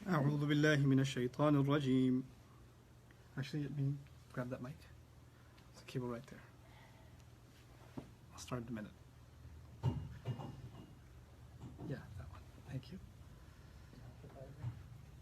أعوذ بالله من الشيطان الرجيم. Actually, let me grab that mic. It's a cable right there. I'll start in a minute. Yeah, that one. Thank you.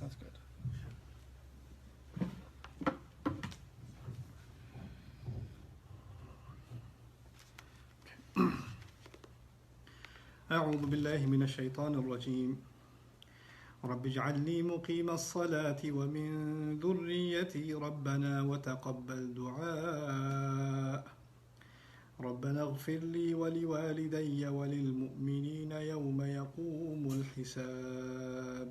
That's good. أعوذ بالله من الشيطان الرجيم. رب اجعلني مقيم الصلاة ومن ذريتي ربنا وتقبل دعاء. ربنا اغفر لي ولوالدي وللمؤمنين يوم يقوم الحساب.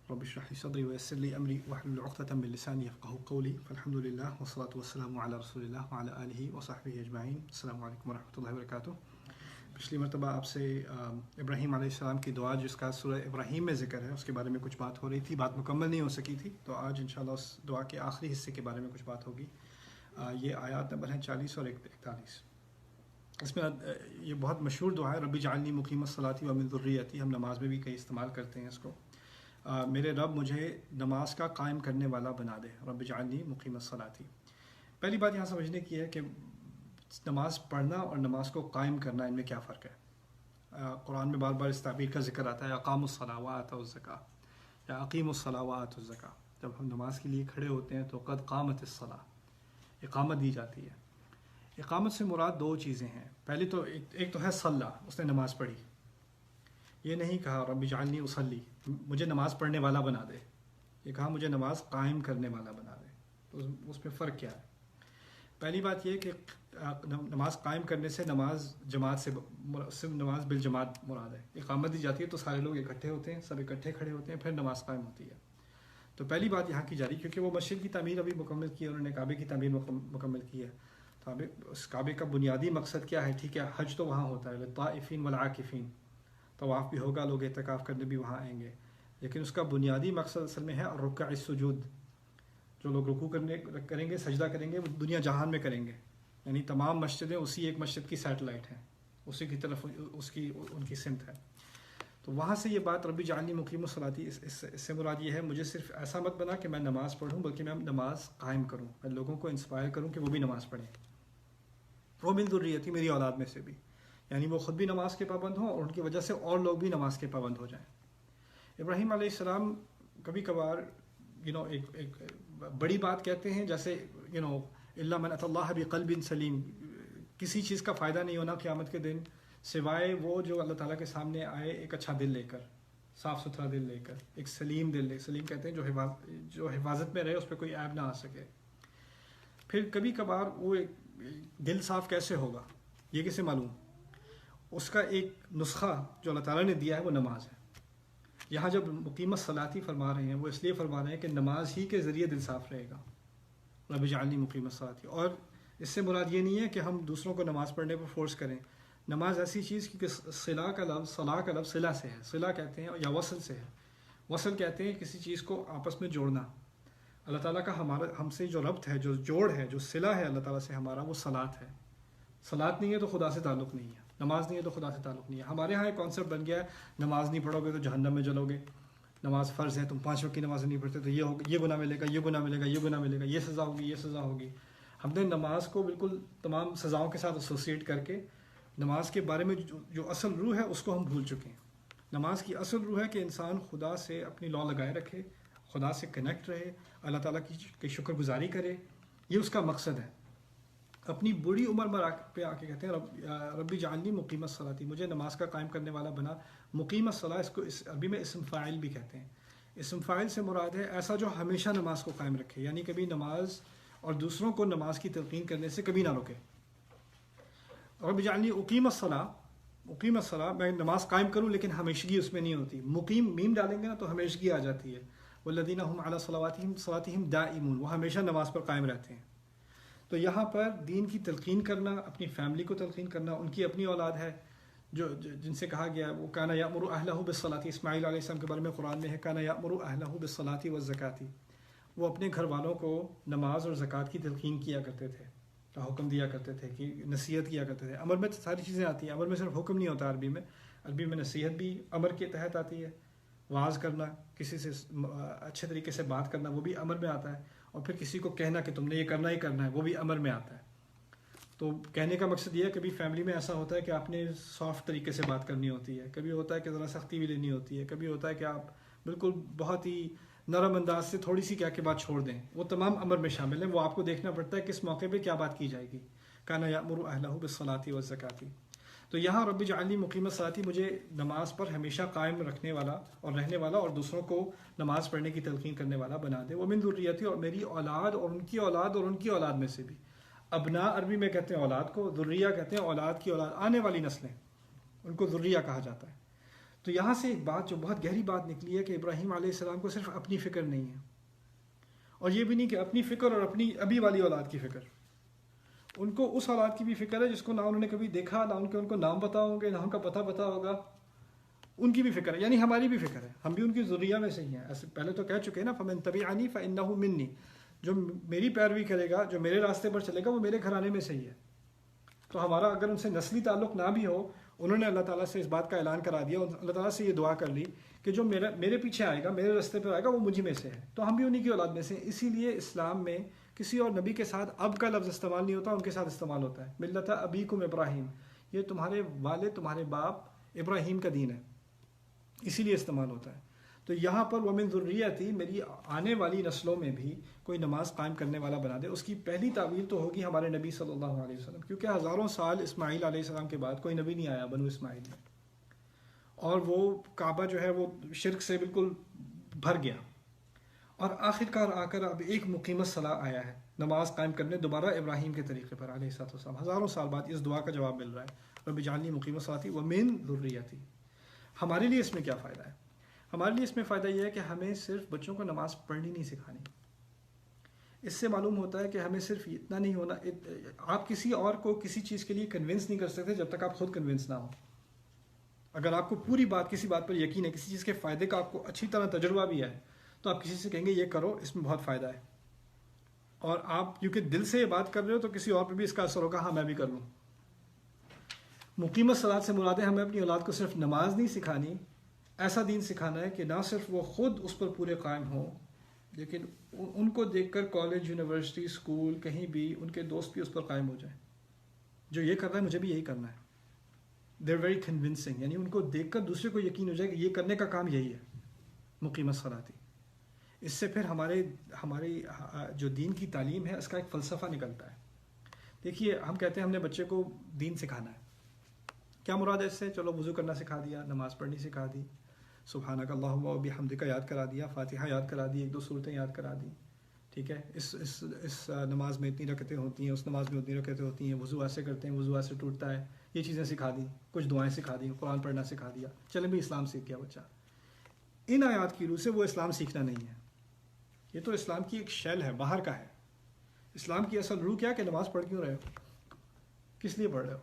رب اشرح لي صدري ويسر لي أمري واحلل عقدة من لساني يفقهوا قولي. فالحمد لله والصلاة والسلام على رسول الله وعلى آله وصحبه أجمعين. السلام عليكم ورحمة الله وبركاته. پچھلی مرتبہ آپ سے ابراہیم علیہ السلام کی دعا جس کا سورہ ابراہیم میں ذکر ہے اس کے بارے میں کچھ بات ہو رہی تھی. بات مکمل نہیں ہو سکی تھی تو آج انشاءاللہ اس دعا کے آخری حصے کے بارے میں کچھ بات ہوگی. یہ آیات نمبر ہیں 40 اور 41. اس میں یہ بہت مشہور دعا ہے رب اجعلنی مقیم الصلاۃ ومن ذریتی. ہم نماز میں بھی کئی استعمال کرتے ہیں اس کو. میرے رب مجھے نماز کا قائم کرنے والا بنا دے. رب اجعلنی مقیم الصلاۃ. پہلی بات یہاں سمجھنے کی ہے کہ نماز پڑھنا اور نماز کو قائم کرنا ان میں کیا فرق ہے. قرآن میں بار بار اس تعبیر کا ذکر آتا ہے اقاموا الصلاۃ وآتوا الزکاۃ یا اقیموا الصلاۃ وآتوا الزکاۃ. جب ہم نماز کے لیے کھڑے ہوتے ہیں تو قد قامت الصلاۃ اقامت دی جاتی ہے. اقامت سے مراد دو چیزیں ہیں. پہلی تو ایک تو ہے صلی، اس نے نماز پڑھی. یہ نہیں کہا رب اجعلنی اصلی مجھے نماز پڑھنے والا بنا دے. یہ کہا مجھے نماز قائم کرنے والا بنا دے. تو اس میں فرق کیا ہے؟ پہلی بات یہ کہ نماز قائم کرنے سے نماز جماعت سے نماز بالجماعت مراد ہے. اقامت دی جاتی ہے تو سارے لوگ اکٹھے ہوتے ہیں، سب اکٹھے کھڑے ہوتے ہیں، پھر نماز قائم ہوتی ہے. تو پہلی بات یہاں کی جاری کیونکہ وہ مسجد کی تعمیر ابھی مکمل کی ہے، انہوں نے کعبے کی تعمیر مکمل کی ہے. تو اس کعبے کا بنیادی مقصد کیا ہے؟ ٹھیک ہے حج تو وہاں ہوتا ہے للطائفین والعاکفین، طواف بھی ہوگا، لوگ اعتکاف کرنے بھی وہاں آئیں گے. لیکن اس کا بنیادی مقصد اصل میں ہے الرکوع السجود. جو لوگ رکوع کریں گے، سجدہ کریں گے، وہ دنیا جہان میں کریں گے. یعنی تمام مسجدیں اسی ایک مسجد کی سیٹلائٹ ہیں، اسی کی طرف ان کی سمت ہے. تو وہاں سے یہ بات رب اجعلنی مقیم الصلاۃ، اس سے مراد یہ ہے مجھے صرف ایسا مت بنا کہ میں نماز پڑھوں، بلکہ میں نماز قائم کروں، میں لوگوں کو انسپائر کروں کہ وہ بھی نماز پڑھیں. ومن ذریتی میری اولاد میں سے بھی، یعنی وہ خود بھی نماز کے پابند ہوں اور ان کی وجہ سے اور لوگ بھی نماز کے پابند ہو جائیں. ابراہیم علیہ السلام کبھی کبھار ایک بڑی بات کہتے ہیں، جیسے الا من اتى الله بقلب سلیم. کسی چیز کا فائدہ نہیں ہونا قیامت کے دن سوائے وہ جو اللہ تعالیٰ کے سامنے آئے ایک اچھا دل لے کر، صاف ستھرا دل لے کر، ایک سلیم دل لے. سلیم کہتے ہیں جو حفاظت میں رہے، اس پہ کوئی عیب نہ آ سکے. پھر کبھی کبھار وہ دل صاف کیسے ہوگا یہ کسے معلوم؟ اس کا ایک نسخہ جو اللہ تعالیٰ نے دیا ہے وہ نماز ہے. یہاں جب مقیم الصلاۃ فرما رہے ہیں وہ اس لیے فرما رہے ہیں کہ نماز ہی کے ذریعے دل صاف رہے گا. رب اجعلنی مقیم الصلاۃ. اور اس سے مراد یہ نہیں ہے کہ ہم دوسروں کو نماز پڑھنے پر فورس کریں. نماز ایسی چیز کیونکہ صلاح کا لفظ صلہ سے ہے. صلہ کہتے ہیں یا وصل سے ہے. وصل کہتے ہیں کسی چیز کو آپس میں جوڑنا. اللہ تعالیٰ کا ہم سے جو ربط ہے، جو جوڑ ہے، جو صلہ ہے اللہ تعالیٰ سے ہمارا، وہ صلاۃ ہے. صلاۃ نہیں ہے تو خدا سے تعلق نہیں ہے. نماز نہیں ہے تو خدا سے تعلق نہیں ہے. ہمارے ہاں ایک کانسیپٹ بن گیا ہے نماز نہیں پڑھو گے تو جہنم میں جلو گے. نماز فرض ہے، تم 5 وقت کی نماز نہیں پڑھتے تو یہ ہوگا، یہ گناہ ملے گا، یہ گناہ ملے گا، یہ گناہ ملے گا، یہ سزا ہوگی، یہ سزا ہوگی. ہم نے نماز کو بالکل تمام سزاؤں کے ساتھ ایسوسیٹ کر کے نماز کے بارے میں جو اصل روح ہے اس کو ہم بھول چکے ہیں. نماز کی اصل روح ہے کہ انسان خدا سے اپنی لا لگائے رکھے، خدا سے کنیکٹ رہے، اللہ تعالیٰ کی شکر گزاری کرے. یہ اس کا مقصد ہے. اپنی بڑی عمر میں پہ آ کے کہتے ہیں رب اجعلنی مقیم الصلاۃ، مجھے نماز کا قائم کرنے والا بنا. مقیم الصلاۃ اس کو عربی میں اسم فاعل بھی کہتے ہیں. اسم فاعل سے مراد ہے ایسا جو ہمیشہ نماز کو قائم رکھے، یعنی کبھی نماز اور دوسروں کو نماز کی تلقین کرنے سے کبھی نہ روکے. رب اجعلنی اقیم الصلاۃ، میں نماز قائم کروں لیکن ہمیشگی اس میں نہیں ہوتی. مقیم میم ڈالیں گے نا تو ہمیشگی آ جاتی ہے. والذین هم علی صلواتہم دائمون، وہ ہمیشہ نماز پر قائم رہتے ہیں. تو یہاں پر دین کی تلقین کرنا، اپنی فیملی کو تلقین کرنا، ان کی اپنی اولاد ہے جن سے کہا گیا وہ کانا یأمر اہلہ بالصلاۃ. اسماعیل علیہ السلام کے بارے میں قرآن میں ہے کانا یأمر اہلہ بالصلاۃ والزکاۃ. وہ اپنے گھر والوں کو نماز اور زکوٰۃ کی تلقین کیا کرتے تھے. کا حکم دیا کرتے تھے، کہ نصیحت کیا کرتے تھے. امر میں تو ساری چیزیں آتی ہیں، امر میں صرف حکم نہیں ہوتا. عربی میں نصیحت بھی امر کے تحت آتی ہے. واعظ کرنا، کسی سے اچھے طریقے سے بات کرنا، وہ بھی امر میں آتا ہے. اور پھر کسی کو کہنا کہ تم نے یہ کرنا ہی کرنا ہے، وہ بھی امر میں آتا ہے. تو کہنے کا مقصد یہ ہے، کبھی فیملی میں ایسا ہوتا ہے کہ آپ نے سافٹ طریقے سے بات کرنی ہوتی ہے، کبھی ہوتا ہے کہ ذرا سختی بھی لینی ہوتی ہے، کبھی ہوتا ہے کہ آپ بالکل بہت ہی نرم انداز سے تھوڑی سی کہہ کے بات چھوڑ دیں. وہ تمام امر میں شامل ہیں. وہ آپ کو دیکھنا پڑتا ہے کس موقع پہ کیا بات کی جائے گی. کانا یأمر اہلہ بالصلاۃ والزکاۃ. تو یہاں رب اجعلنی مقیم الصلاۃ، مجھے نماز پر ہمیشہ قائم رکھنے والا اور رہنے والا اور دوسروں کو نماز پڑھنے کی تلقین کرنے والا بنا دے. ومن ذریتی، اور میری اولاد اور ان کی اولاد اور ان کی اولاد میں سے بھی. ابنا عربی میں کہتے ہیں اولاد کو، ذریہ کہتے ہیں اولاد کی اولاد، آنے والی نسلیں، ان کو ذریہ کہا جاتا ہے. تو یہاں سے ایک بات جو بہت گہری بات نکلی ہے کہ ابراہیم علیہ السلام کو صرف اپنی فکر نہیں ہے، اور یہ بھی نہیں کہ اپنی فکر اور اپنی ابھی والی اولاد کی فکر. ان کو اس اولاد کی بھی فکر ہے جس کو نہ انہوں نے کبھی دیکھا، نہ ان کو نام پتا ہوں گے، نہ ان کا پتہ پتا ہوگا. ان کی بھی فکر ہے، یعنی ہماری بھی فکر ہے، ہم بھی ان کی ذریہ میں سے ہی ہیں. ایسے پہلے تو کہہ چکے ہیں نا، فمن تبعنی فانہ منی، جو میری پیروی کرے گا، جو میرے راستے پر چلے گا، وہ میرے گھرانے میں سے ہی ہے. تو ہمارا اگر ان سے نسلی تعلق نہ بھی ہو، انہوں نے اللہ تعالیٰ سے اس بات کا اعلان کرا دیا، اللہ تعالیٰ سے یہ دعا کر لی کہ جو میرے پیچھے آئے گا، میرے راستے پہ آئے گا، وہ مجھ میں سے ہے. تو ہم بھی انہی کی اولاد میں سے ہیں. اسی لیے اسلام میں کسی اور نبی کے ساتھ اب کا لفظ استعمال نہیں ہوتا، ان کے ساتھ استعمال ہوتا ہے. ملت ابیکم ابراہیم، یہ تمہارے والد، تمہارے باپ ابراہیم کا دین ہے، اسی لیے استعمال ہوتا ہے. تو یہاں پر ومن ذریتی، میری آنے والی نسلوں میں بھی کوئی نماز قائم کرنے والا بنا دے. اس کی پہلی تعویل تو ہوگی ہمارے نبی صلی اللہ علیہ وسلم، کیونکہ ہزاروں سال اسماعیل علیہ السلام کے بعد کوئی نبی نہیں آیا بنو اسماعیل میں، اور وہ کعبہ جو ہے وہ شرک سے بالکل بھر گیا. اور آخر کار آ کر اب ایک مقیم الصلاۃ آیا ہے، نماز قائم کرنے دوبارہ ابراہیم کے طریقے پر علیہ السلام. ہزاروں سال بعد اس دعا کا جواب مل رہا ہے، رب اجعلنی مقیم الصلاۃ ومن ذریتی. ہمارے لیے اس میں کیا فائدہ ہے؟ ہمارے لیے اس میں فائدہ یہ ہے کہ ہمیں صرف بچوں کو نماز پڑھنی نہیں سکھانی. اس سے معلوم ہوتا ہے کہ ہمیں صرف اتنا نہیں ہونا، آپ کسی اور کو کسی چیز کے لیے کنونس نہیں کر سکتے جب تک آپ خود کنونس نہ ہو. اگر آپ کو پوری بات کسی بات پر یقین ہے، کسی چیز کے فائدے کا آپ کو اچھی طرح تجربہ بھی ہے، تو آپ کسی سے کہیں گے یہ کرو، اس میں بہت فائدہ ہے. اور آپ کیونکہ دل سے یہ بات کر رہے ہو تو کسی اور پہ بھی اس کا اثر ہوگا، ہاں میں بھی کر لوں. مقیم الصلاۃ سے مراد ہے ہمیں اپنی اولاد کو صرف نماز نہیں سکھانی، ایسا دین سکھانا ہے کہ نہ صرف وہ خود اس پر پورے قائم ہوں، لیکن ان کو دیکھ کر کالج، یونیورسٹی، اسکول، کہیں بھی ان کے دوست بھی اس پر قائم ہو جائیں. جو یہ کر رہا ہے مجھے بھی یہی کرنا ہے. دے آر ویری کنونسنگ، یعنی ان کو دیکھ کر دوسرے کو یقین ہو جائے کہ یہ کرنے کا کام یہی ہے، مقیم الصلاۃ. اس سے پھر ہماری جو دین کی تعلیم ہے اس کا ایک فلسفہ نکلتا ہے. دیکھیے، ہم کہتے ہیں ہم نے بچے کو دین سکھانا ہے. کیا مراد ہے اس سے؟ چلو وضو کرنا سکھا دیا، نماز پڑھنی سکھا دی، سبحانک اللہم و بحمدک یاد کرا دیا، فاتحہ یاد کرا دی، 1-2 صورتیں یاد کرا دی. ٹھیک ہے، اس نماز میں اتنی رکعتیں ہوتی ہیں، اس نماز میں اتنی رکعتیں ہوتی ہیں، وضو ایسے کرتے ہیں، وضو ایسے ٹوٹتا ہے. یہ چیزیں سکھا دی، کچھ دعائیں سکھا دی، قرآن پڑھنا سکھا دیا، چلیں بھی اسلام سیکھ گیا بچہ. ان آیات کی روح سے وہ اسلام سیکھنا نہیں ہے. یہ تو اسلام کی ایک شیل ہے، باہر کا ہے. اسلام کی اصل روح کیا کہ نماز پڑھ کیوں رہے ہو، کس لیے پڑھ رہے ہو.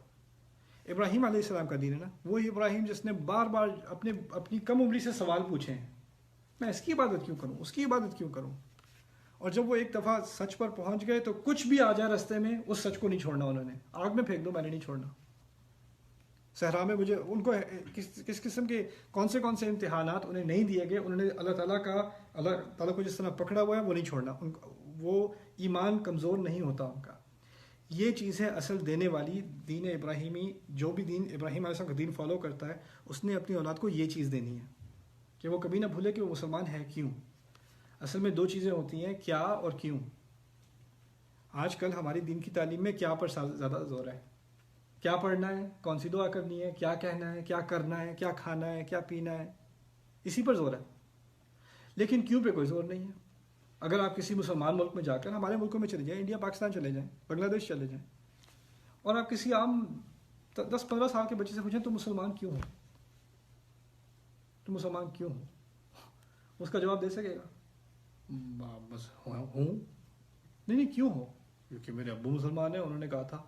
ابراہیم علیہ السلام کا دین ہے نا، وہی ابراہیم جس نے بار بار اپنی کم عمری سے سوال پوچھے ہیں، میں اس کی عبادت کیوں کروں، اس کی عبادت کیوں کروں. اور جب وہ ایک دفعہ سچ پر پہنچ گئے تو کچھ بھی آ جائے رستے میں اس سچ کو نہیں چھوڑنا. انہوں نے آگ میں پھینک دو، میں نے نہیں چھوڑنا. صحرا میں مجھے ان کو کس قسم کے کون سے امتحانات انہیں نہیں دیے گئے، انہوں نے اللہ تعالیٰ کو جس طرح پکڑا ہوا ہے وہ نہیں چھوڑنا. وہ ایمان کمزور نہیں ہوتا ان کا. یہ چیز ہے اصل دینے والی دین ابراہیمی. جو بھی دین ابراہیم علیہ السلام کا دین فالو کرتا ہے اس نے اپنی اولاد کو یہ چیز دینی ہے کہ وہ کبھی نہ بھولے کہ وہ مسلمان ہے کیوں. اصل میں 2 چیزیں ہوتی ہیں، کیا اور کیوں. آج کل ہماری دین کی تعلیم میں کیا پر زیادہ زور ہے. کیا پڑھنا ہے، کون سی دعا کرنی ہے، کیا کہنا ہے، کیا کرنا ہے، کیا کھانا ہے، کیا پینا ہے، اسی پر زور ہے. لیکن کیوں پہ کوئی زور نہیں ہے. اگر آپ کسی مسلمان ملک میں جا کر، ہمارے ملکوں میں چلے جائیں، انڈیا، پاکستان چلے جائیں، بنگلہ دیش چلے جائیں، اور آپ کسی عام 10-15 سال کے بچے سے پوچھیں تو مسلمان کیوں ہو، تو مسلمان کیوں ہو، اس کا جواب دے سکے گا؟ بس ہوں. نہیں کیوں ہو؟ کیونکہ میرے ابو مسلمان ہیں، انہوں نے کہا تھا.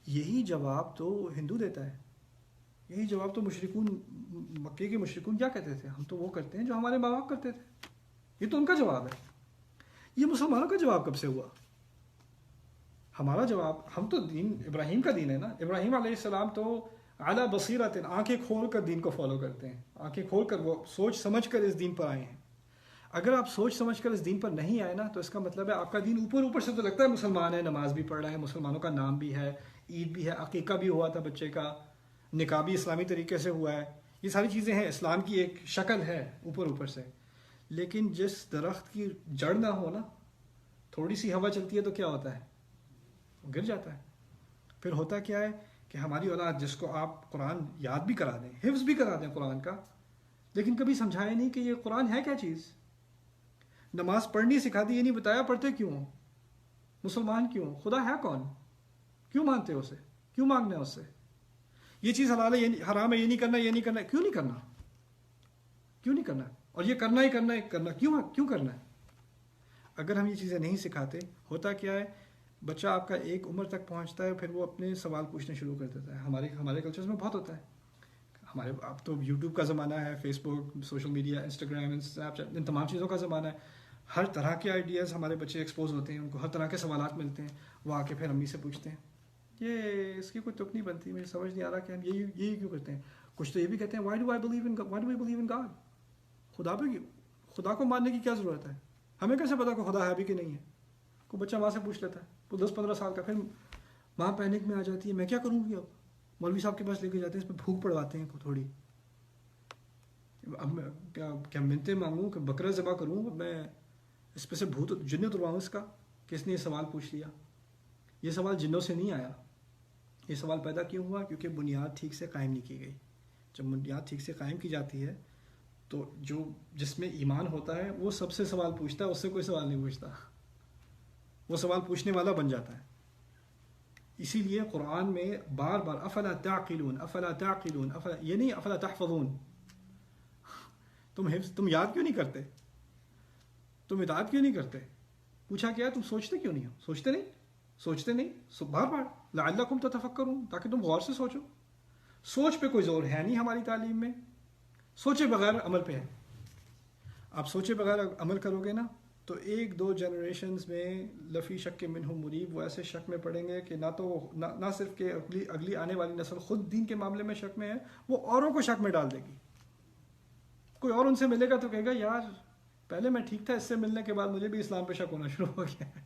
یہی جواب تو ہندو دیتا ہے. یہی جواب تو مشرکون، مکے کے مشرکون کیا کہتے تھے؟ ہم تو وہ کرتے ہیں جو ہمارے ماں باپ کرتے تھے. یہ تو ان کا جواب ہے. یہ مسلمانوں کا جواب کب سے ہوا؟ ہمارا جواب، ہم تو دین ابراہیم کا دین ہے نا. ابراہیم علیہ السلام تو اعلیٰ بصیرت، آنکھیں کھول کر دین کو فالو کرتے ہیں، آنکھیں کھول کر وہ سوچ سمجھ کر اس دین پر آئے ہیں. اگر آپ سوچ سمجھ کر اس دین پر نہیں آئے نا، تو اس کا مطلب ہے آپ کا دین اوپر اوپر سے تو لگتا ہے مسلمان ہے، نماز بھی پڑھ رہا ہے، مسلمانوں کا نام بھی ہے، عید بھی ہے، عقیقہ بھی ہوا تھا بچے کا، نکاح بھی اسلامی طریقے سے ہوا ہے، یہ ساری چیزیں ہیں، اسلام کی ایک شکل ہے اوپر اوپر سے. لیکن جس درخت کی جڑ نہ ہو نا، تھوڑی سی ہوا چلتی ہے تو کیا ہوتا ہے؟ وہ گر جاتا ہے. پھر ہوتا کیا ہے کہ ہماری اولاد جس کو آپ قرآن یاد بھی کرا دیں، حفظ بھی کرا دیں قرآن کا، لیکن کبھی سمجھائے نہیں کہ یہ قرآن ہے کیا چیز. نماز پڑھنی سکھا دی، یہ نہیں بتایا پڑھتے کیوں ہو، مسلمان کیوں، خدا ہے کون، کیوں مانتے ہو اسے، کیوں مانگنا ہے اس سے، یہ چیز حلال ہے، یہ حرام ہے، یہ نہیں کرنا، یہ نہیں کرنا، کیوں نہیں کرنا، کیوں نہیں کرنا، اور یہ کرنا ہی کرنا ہے، کرنا کیوں کرنا ہے. اگر ہم یہ چیزیں نہیں سکھاتے، ہوتا کیا ہے، بچہ آپ کا ایک عمر تک پہنچتا ہے، پھر وہ اپنے سوال پوچھنے شروع کر دیتا ہے. ہمارے کلچرز میں بہت ہوتا ہے. اب تو یوٹیوب کا زمانہ ہے، Facebook, social media, Instagram, Snapchat, ان تمام چیزوں کا زمانہ ہے. ہر طرح کے آئیڈیاز ہمارے بچے ایکسپوز ہوتے ہیں، ان کو ہر طرح کے سوالات ملتے ہیں. وہ آ کے پھر امی سے پوچھتے ہیں، یہ اس کی کوئی تک نہیں بنتی، مجھے سمجھ نہیں آ رہا کہ ہم یہی کیوں کرتے ہیں. کچھ تو یہ بھی کہتے ہیں why do I believe in God, خدا کو ماننے کی کیا ضرورت ہے، ہمیں کیسے پتا کہ خدا ہے بھی کہ نہیں ہے. کوئی بچہ ماں سے پوچھ لیتا ہے، وہ 10-15 سال کا، پھر ماں پینک میں آ جاتی ہے، میں کیا کروں گی. اب مولوی صاحب کے پاس لے کے جاتے ہیں، اس پہ بھوک پڑواتے ہیں تھوڑی. اب میں کیا منتیں مانگوں کہ بکرا ذبح کروں، میں اس پہ سے بھوت جن اترواؤں اس کا کہ اس نے یہ سوال پوچھ لیا. یہ سوال جنوں سے نہیں آیا، یہ سوال پیدا کیوں ہوا؟ کیونکہ بنیاد ٹھیک سے قائم نہیں کی گئی. جب بنیاد ٹھیک سے قائم کی جاتی ہے تو جس میں ایمان ہوتا ہے وہ سب سے سوال پوچھتا ہے، اس سے کوئی سوال نہیں پوچھتا، وہ سوال پوچھنے والا بن جاتا ہے. اسی لیے قرآن میں بار بار افلا تعقلون افلا تعقلون یہ نہیں افلا تحفظون، تم یاد کیوں نہیں کرتے، تم اطاعت کیوں نہیں کرتے. پوچھا کیا ہے، تم سوچتے کیوں نہیں ہو، سوچتے نہیں بار بار لعلکم تتفکرون، تاکہ تم غور سے سوچو. سوچ پہ کوئی زور ہے نہیں ہماری تعلیم میں، سوچے بغیر عمل پہ ہے. آپ سوچے بغیر عمل کرو گے نا تو 1-2 جنریشنز میں لفی شک منہم مریب، وہ ایسے شک میں پڑیں گے کہ نہ صرف کہ اگلی آنے والی نسل خود دین کے معاملے میں شک میں ہے، وہ اوروں کو شک میں ڈال دے گی. کوئی اور ان سے ملے گا تو کہے گا یار پہلے میں ٹھیک تھا، اس سے ملنے کے بعد مجھے بھی اسلام پہ شک ہونا شروع ہو گیا ہے.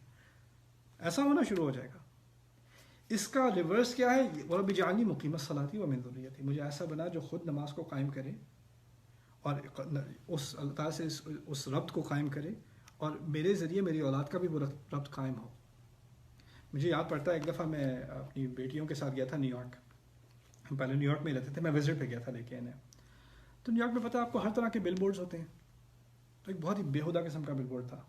ایسا ہونا شروع ہو جائے گا. اس کا ریورس کیا ہے، وَرَبِّ اجْعَلْنِی مُقِیمَ الصَّلَاةِ وَمِن ذُرِّیَّتِی، مجھے ایسا بنا جو خود نماز کو قائم کرے اور اس اللہ تعالیٰ سے اس ربط کو قائم کرے، اور میرے ذریعے میری اولاد کا بھی وہ ربط قائم ہو. مجھے یاد پڑتا ہے ایک دفعہ میں اپنی بیٹیوں کے ساتھ گیا تھا نیو یارک. ہم پہلے نیو یارک میں رہتے تھے، میں وزٹ پہ گیا تھا لے کے انہیں. تو نیو یارک میں پتہ ہے آپ کو ہر طرح کے بل بورڈز ہوتے ہیں. تو ایک بہت ہی بےہودہ قسم کا بل بورڈ تھا.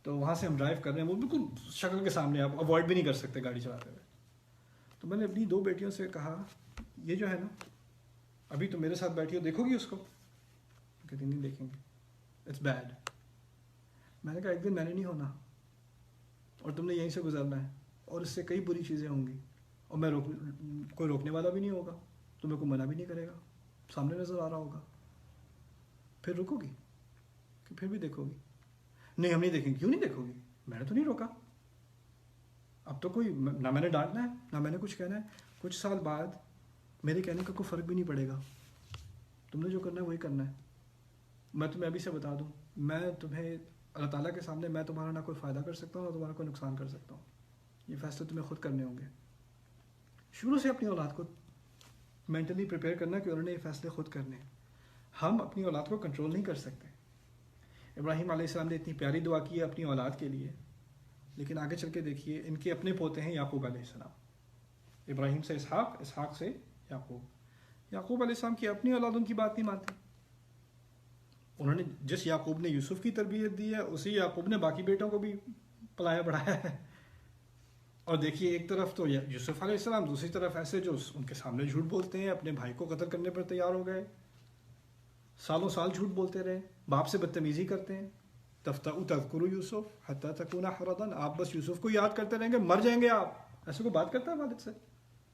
تو وہاں سے ہم ڈرائیو کر رہے ہیں، وہ بالکل شکل کے سامنے، آپ اوائڈ بھی نہیں کر سکتے گاڑی چلاتے ہوئے. تو میں نے اپنی 2 بیٹیوں سے کہا یہ جو ہے نا، ابھی تو میرے ساتھ بیٹھی ہو، دیکھو گی اس کو؟ کہتی نہیں دیکھیں گے، اٹس بیڈ. میں نے کہا ایک دن میں نے نہیں ہونا، اور تم نے یہیں سے گزرنا ہے، اور اس سے کئی بری چیزیں ہوں گی، اور میں کوئی روکنے والا بھی نہیں ہوگا، تمہیں کوئی منع بھی نہیں کرے گا، سامنے نظر آ رہا ہوگا. پھر رکو گی کہ پھر بھی دیکھو گی؟ نہیں ہم نہیں دیکھیں گے. کیوں نہیں دیکھو گی؟ میں نے تو نہیں روکا. اب تو کوئی نہ میں نے ڈانٹنا ہے نہ میں نے کچھ کہنا ہے. کچھ سال بعد میرے کہنے کا کوئی فرق بھی نہیں پڑے گا، تم نے جو کرنا ہے وہی کرنا ہے. میں تمہیں ابھی سے بتا دوں، میں تمہیں اللہ تعالیٰ کے سامنے میں تمہارا نہ کوئی فائدہ کر سکتا ہوں نہ تمہارا کوئی نقصان کر سکتا ہوں. یہ فیصلے تمہیں خود کرنے ہوں گے. شروع سے اپنی اولاد کو مینٹلی پریپیئر کرنا کہ انہوں نے یہ فیصلے خود کرنے ہیں. ہم اپنی اولاد کو کنٹرول نہیں کر سکتے. ابراہیم علیہ السلام نے اتنی پیاری دعا کی ہے اپنی اولاد کے لیے، لیکن آگے چل کے دیکھیے ان کے اپنے پوتے ہیں یعقوب علیہ السلام. ابراہیم سے اسحاق، اسحاق سے یعقوب. یعقوب علیہ السلام کی اپنی اولاد ان کی بات نہیں مانتی. انہوں نے جس یعقوب نے یوسف کی تربیت دی ہے، اسی یعقوب نے باقی بیٹوں کو بھی پلایا بڑھایا ہے. اور دیکھیے ایک طرف تو یوسف علیہ السلام، دوسری طرف ایسے جو ان کے سامنے جھوٹ بولتے ہیں، اپنے بھائی کو قتل کرنے پر تیار ہو گئے، سالوں سال جھوٹ بولتے رہے، باپ سے بدتمیزی کرتے ہیں. تذکروا یوسف حتی تکون حرضا، آپ بس یوسف کو یاد کرتے رہیں گے مر جائیں گے آپ. ایسے کوئی بات کرتا ہے والد سے؟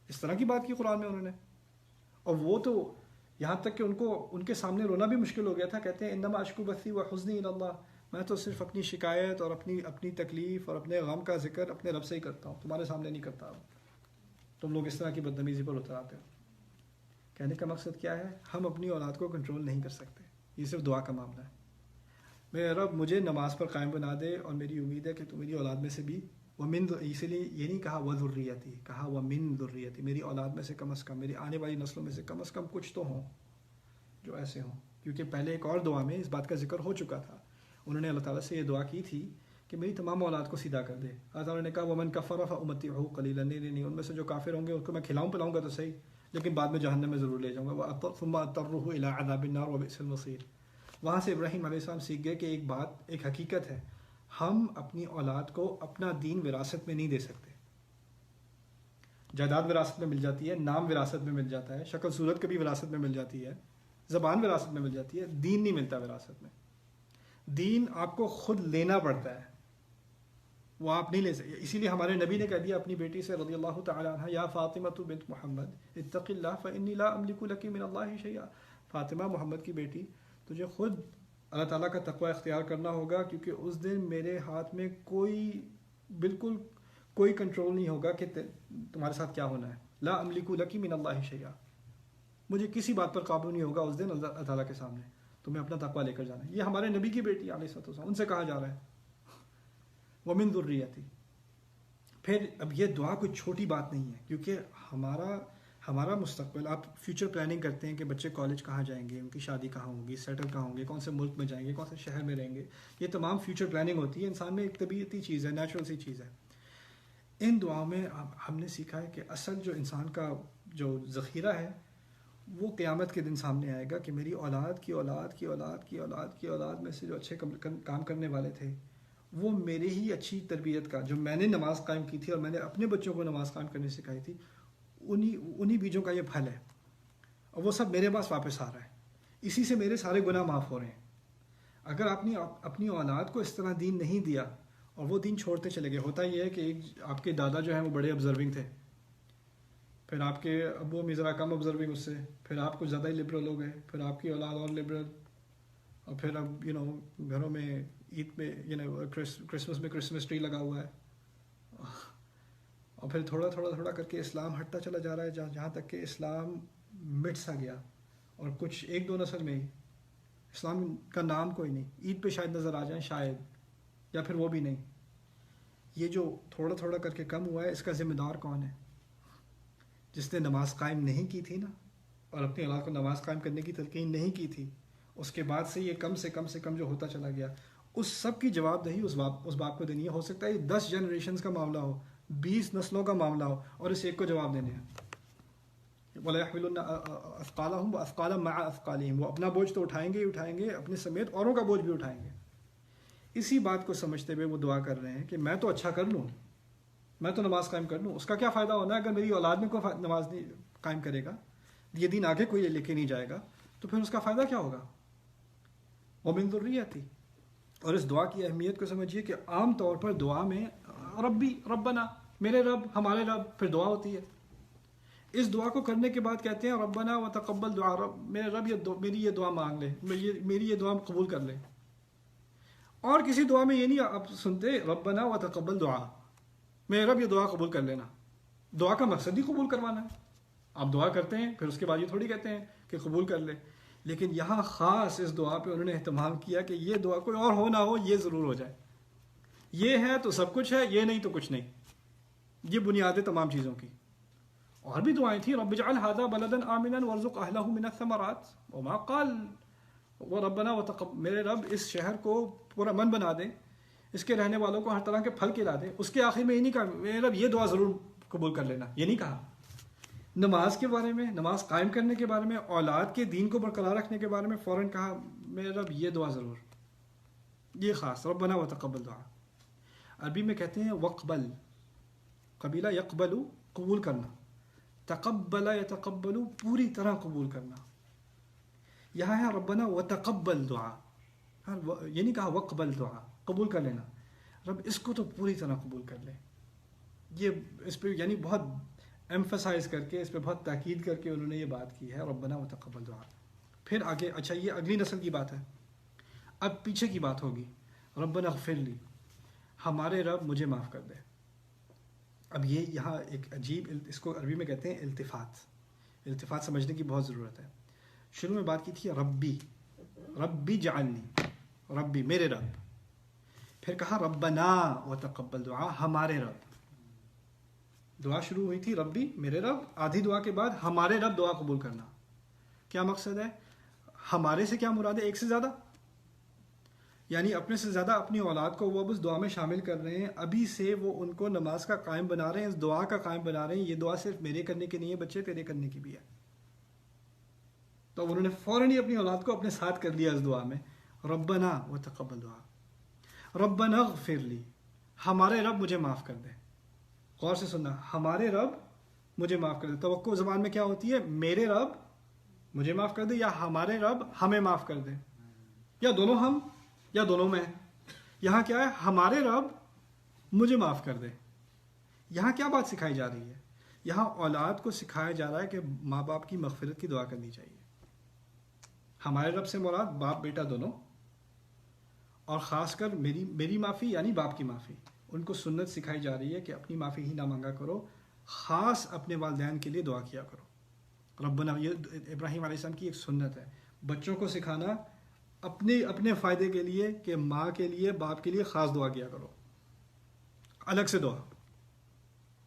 اس طرح کی بات کی قرآن میں انہوں نے. اور وہ تو یہاں تک کہ ان کے سامنے رونا بھی مشکل ہو گیا تھا. کہتے ہیں انما اشکو بثی و حزنی الی اللہ، میں تو صرف اپنی شکایت اور اپنی تکلیف اور اپنے غم کا ذکر اپنے رب سے ہی کرتا ہوں، تمہارے سامنے نہیں کرتا ہوں۔ تم لوگ اس طرح کی بدتمیزی پر اتر آتے ہو۔ کہنے کا مقصد کیا ہے؟ ہم اپنی اولاد کو کنٹرول نہیں کر سکتے، یہ صرف دعا کا معاملہ ہے۔ میرے رب مجھے نماز پر قائم بنا دے، اور میری امید ہے کہ تو میری اولاد میں سے بھی اسی لیے یہ نہیں کہا وذریتی، کہا ومن ذریتی، میری اولاد میں سے کم از کم، میری آنے والی نسلوں میں سے کم از کم کچھ تو ہوں جو ایسے ہوں۔ کیونکہ پہلے ایک اور دعا میں اس بات کا ذکر ہو چکا تھا، انہوں نے اللہ تعالیٰ سے یہ دعا کی تھی کہ میری تمام اولاد کو سیدھا کر دے۔ اللہ تعالیٰ نے کہا ومن کفر فامتعہ قلیلا، نہیں، ان میں سے جو کافر ہوں گے ان کو میں کھلاؤں پلاؤں گا تو صحیح، لیکن بعد میں جہنم میں ضرور لے جاؤں گا، ثم اضطرہ الی عذاب النار وبئس المصیر۔ وہاں سے ابراہیم علیہ السلام سیکھ گئے کہ ایک حقیقت ہے، ہم اپنی اولاد کو اپنا دین وراثت میں نہیں دے سکتے۔ جائیداد وراثت میں مل جاتی ہے، نام وراثت میں مل جاتا ہے، شکل صورت کبھی وراثت میں مل جاتی ہے، زبان وراثت میں مل جاتی ہے، دین نہیں ملتا وراثت میں۔ دین آپ کو خود لینا پڑتا ہے، وہ آپ نہیں لے سکتے۔ اسی لیے ہمارے نبی نے کہہ دیا اپنی بیٹی سے رضی اللہ تعالی عنہ، یا فاطمہ بنت محمد اتق اللہ فانی لا املک لک من اللہ شیئا، فاطمہ محمد کی بیٹی تجھے خود اللہ تعالیٰ کا تقوی اختیار کرنا ہوگا، کیونکہ اس دن میرے ہاتھ میں بالکل کوئی کنٹرول نہیں ہوگا کہ تمہارے ساتھ کیا ہونا ہے۔ لا املک لک من اللہ شیئا، مجھے کسی بات پر قابو نہیں ہوگا اس دن اللہ تعالیٰ کے سامنے، تمہیں اپنا تقوی لے کر جانا ہے۔ یہ ہمارے نبی کی بیٹی علیہ الصلوۃ والسلام، ان سے کہا جا رہا ہے ومن ذریتی۔ پھر اب یہ دعا کوئی چھوٹی بات نہیں ہے، کیونکہ ہمارا مستقبل، آپ فیوچر پلاننگ کرتے ہیں کہ بچے کالج کہاں جائیں گے، ان کی شادی کہاں ہوگی، سیٹل کہاں ہوں گے، کون سے ملک میں جائیں گے، کون سے شہر میں رہیں گے، یہ تمام فیوچر پلاننگ ہوتی ہے، انسان میں ایک طبیعتی چیز ہے، نیچرل سی چیز ہے۔ ان دعاؤں میں ہم نے سیکھا ہے کہ اصل جو انسان کا جو ذخیرہ ہے وہ قیامت کے دن سامنے آئے گا، کہ میری اولاد کی اولاد کی اولاد کی اولاد کی اولاد میں سے جو اچھے کام کرنے والے تھے، وہ میرے ہی اچھی تربیت کا، جو میں نے نماز قائم کی تھی اور میں نے اپنے بچوں کو نماز قائم کرنے سکھائی تھی، انہی بیجوں کا یہ پھل ہے، اور وہ سب میرے پاس واپس آ رہا ہے، اسی سے میرے سارے گناہ معاف ہو رہے ہیں۔ اگر آپ نے اپنی اولاد کو اس طرح دین نہیں دیا اور وہ دین چھوڑتے چلے گئے، ہوتا یہ ہے کہ آپ کے دادا جو ہیں وہ بڑے آبزرونگ تھے، پھر آپ کے ابو امی ذرا کم آبزرونگ اس سے، پھر آپ کچھ زیادہ ہی لبرل ہو گئے، پھر آپ کی اولاد اور لبرل، اور پھر اب گھروں میں عید پہ کرسمس میں کرسمس ٹری لگا ہوا ہے، اور پھر تھوڑا تھوڑا کر کے اسلام ہٹتا چلا جا رہا ہے، جہاں تک کہ اسلام مٹ سا گیا، اور کچھ ایک دو نسل میں ہی اسلام کا نام کوئی نہیں۔ عید پہ شاید نظر آ جائیں، شاید، یا پھر وہ بھی نہیں۔ یہ جو تھوڑا تھوڑا کر کے کم ہوا ہے، اس کا ذمہ دار کون ہے؟ جس نے نماز قائم نہیں کی تھی نا، اور اپنی اولاد کو نماز قائم کرنے کی تلقین نہیں کی تھی، اس کے بعد سے یہ کم سے کم جو ہوتا چلا گیا، اس سب کی جواب دہی اس باپ کو دینی ہے۔ ہو سکتا ہے یہ 10 جنریشنز کا معاملہ ہو، 20 نسلوں کا معاملہ ہو، اور اس ایک کو جواب دینے ہیں۔ وَلَيَحْمِلُنَّ أَثْقَالَهُمْ وَأَثْقَالًا مَعَ أَثْقَالِهِمْ، وہ اپنا بوجھ تو اٹھائیں گے ہی اٹھائیں گے، اپنے سمیت اوروں کا بوجھ بھی اٹھائیں گے۔ اسی بات کو سمجھتے ہوئے وہ دعا کر رہے ہیں کہ میں تو اچھا کر لوں، میں تو نماز قائم کر لوں، اس کا کیا فائدہ ہونا ہے اگر میری اولاد میں کوئی نماز نہیں قائم کرے گا، یہ دین آگے کوئی لے کے نہیں جائے گا، تو پھر اس کا فائدہ کیا ہوگا؟ وَمِن ذُرِّيَّتِي۔ اور اس دعا کی اہمیت کو سمجھیے کہ عام طور پر دعا میں ربی، ربنا، میرے رب، ہمارے رب، پھر دعا ہوتی ہے۔ اس دعا کو کرنے کے بعد کہتے ہیں ربنا وتقبل دعا، رب میرے رب میری یہ دعا مانگ لے، میری یہ دعا قبول کر لے۔ اور کسی دعا میں یہ نہیں آپ سنتے ربنا وتقبل دعا، میرے رب یہ دعا قبول کر لینا۔ دعا کا مقصد ہی قبول کروانا ہے، آپ دعا کرتے ہیں پھر اس کے بعد یہ تھوڑی کہتے ہیں کہ قبول کر لے۔ لیکن یہاں خاص اس دعا پہ انہوں نے اہتمام کیا کہ یہ دعا کوئی اور ہو نہ ہو، یہ ضرور ہو جائے، یہ ہے تو سب کچھ ہے، یہ نہیں تو کچھ نہیں، یہ بنیاد ہے تمام چیزوں کی۔ اور بھی دعائیں تھیں، رب اجعل ھذا بلدا آمنا وارزق اہلہ من الثمرات وما قال وربنا وتقبل، میرے رب اس شہر کو پورا من بنا دے، اس کے رہنے والوں کو ہر طرح کے پھل کھلا دے۔ اس کے آخر میں یہ نہیں کہا میرے رب یہ دعا ضرور قبول کر لینا، یہ نہیں کہا۔ نماز کے بارے میں، نماز قائم کرنے کے بارے میں، اولاد کے دین کو برقرار رکھنے کے بارے میں فوراً کہا میرے رب یہ دعا ضرور، یہ خاص، ربنا وتقبل دعا۔ عربی میں کہتے ہیں وقبل، قبیلہ یقبل، قبول کرنا، تقبل یتقبل، پوری طرح قبول کرنا۔ یہاں ہے ربنا وتقبل دعا، یہ نہیں کہا وقبل دعا، قبول کر لینا، رب اس کو تو پوری طرح قبول کر لے۔ یہ اس پہ یعنی بہت ایمفسائز کر کے، اس پہ بہت تاکید کر کے انہوں نے یہ بات کی ہے ربنا وتقبل دعا۔ پھر آگے، اچھا یہ اگلی نسل کی بات ہے، اب پیچھے کی بات ہوگی۔ ربنا اغفر لی، ہمارے رب مجھے معاف کر دے۔ اب یہ یہاں ایک عجیب، اس کو عربی میں کہتے ہیں التفات سمجھنے کی بہت ضرورت ہے۔ شروع میں بات کی تھی ربی، ربی جعلنی، ربی میرے رب، پھر کہا ربنا وتقبل دعا، ہمارے رب۔ دعا شروع ہوئی تھی ربی میرے رب، آدھی دعا کے بعد ہمارے رب دعا قبول کرنا۔ کیا مقصد ہے؟ ہمارے سے کیا مراد ہے؟ ایک سے زیادہ، یعنی اپنے سے زیادہ اپنی اولاد کو وہ اب اس دعا میں شامل کر رہے ہیں، ابھی سے وہ ان کو نماز کا قائم بنا رہے ہیں، اس دعا کا قائم بنا رہے ہیں۔ یہ دعا صرف میرے کرنے کی نہیں ہے بچے، تیرے کرنے کی بھی ہے۔ تو انہوں نے فوراً ہی اپنی اولاد کو اپنے ساتھ کر لیا اس دعا میں، ربنا وتقبل دعا، ربنا اغفر لی، ہمارے رب مجھے معاف کر دے۔ غور سے سننا، ہمارے رب مجھے معاف کر دے۔ توقع زبان میں کیا ہوتی ہے؟ میرے رب مجھے معاف کر دے، یا ہمارے رب ہمیں معاف کر دے، یا دونوں ہم، یا دونوں میں۔ یہاں کیا ہے؟ ہمارے رب مجھے معاف کر دے۔ یہاں کیا بات سکھائی جا رہی ہے؟ یہاں اولاد کو سکھایا جا رہا ہے کہ ماں باپ کی مغفرت کی دعا کرنی چاہیے۔ ہمارے رب سے مراد باپ بیٹا دونوں، اور خاص کر میری معافی یعنی باپ کی معافی۔ ان کو سنت سکھائی جا رہی ہے کہ اپنی معافی ہی نہ مانگا کرو، خاص اپنے والدین کے لیے دعا کیا کرو۔ ربنا، یہ ابراہیم علیہ السلام کی ایک سنت ہے، بچوں کو سکھانا اپنے فائدے کے لیے کہ ماں کے لیے باپ کے لیے خاص دعا کیا کرو، الگ سے دعا۔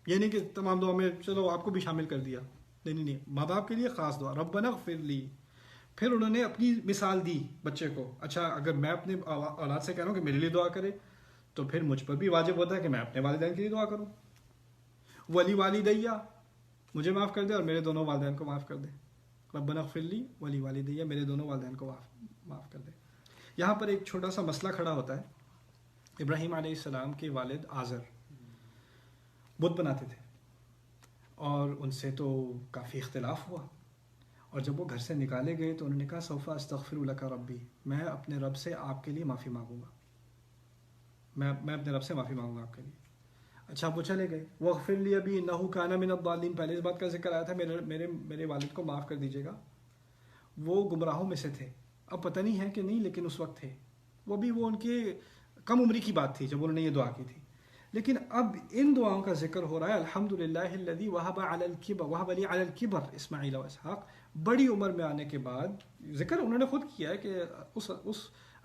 یہ نہیں کہ تمام دعا میں چلو آپ کو بھی شامل کر دیا، نہیں، ماں باپ کے لیے خاص دعا، ربنا اغفر لی۔ پھر انہوں نے اپنی مثال دی بچے کو، اچھا اگر میں اپنے اولاد سے کہہ رہا ہوں کہ میرے لیے دعا کرے، تو پھر مجھ پر بھی واجب ہوتا ہے کہ میں اپنے والدین کے لیے دعا کروں۔ ولی والدیہ، مجھے معاف کر دے اور میرے دونوں والدین کو معاف کر دے۔ ربنا اغفر لی ولی والدیہ، میرے دونوں والدین کو معاف کر دے۔ یہاں پر ایک چھوٹا سا مسئلہ کھڑا ہوتا ہے۔ ابراہیم علیہ السلام کے والد آزر بت بناتے تھے، اور ان سے تو کافی اختلاف ہوا، اور جب وہ گھر سے نکالے گئے تو انہوں نے کہا سوف استغفر لک ربی، میں اپنے رب سے آپ کے لیے معافی مانگوں گا، میں اپنے رب سے معافی مانگوں گا آپ کے لیے۔ اچھا وہ چلے گئے، وغفر لی ابی انہ کان من الضالین، پہلے اس بات کا ذکر آیا تھا میرے والد کو معاف کر دیجیے گا، وہ گمراہوں میں سے تھے۔ اب پتہ نہیں ہے کہ نہیں، لیکن اس وقت تھے وہ ان کے کم عمری کی بات تھی جب انہوں نے یہ دعا کی تھی۔ لیکن اب ان دعاؤں کا ذکر ہو رہا ہے، الحمدللہ الذی وہب لی علی الکبر اسماعیل و اسحاق، بڑی عمر میں آنے کے بعد، ذکر انہوں نے خود کیا ہے کہ اس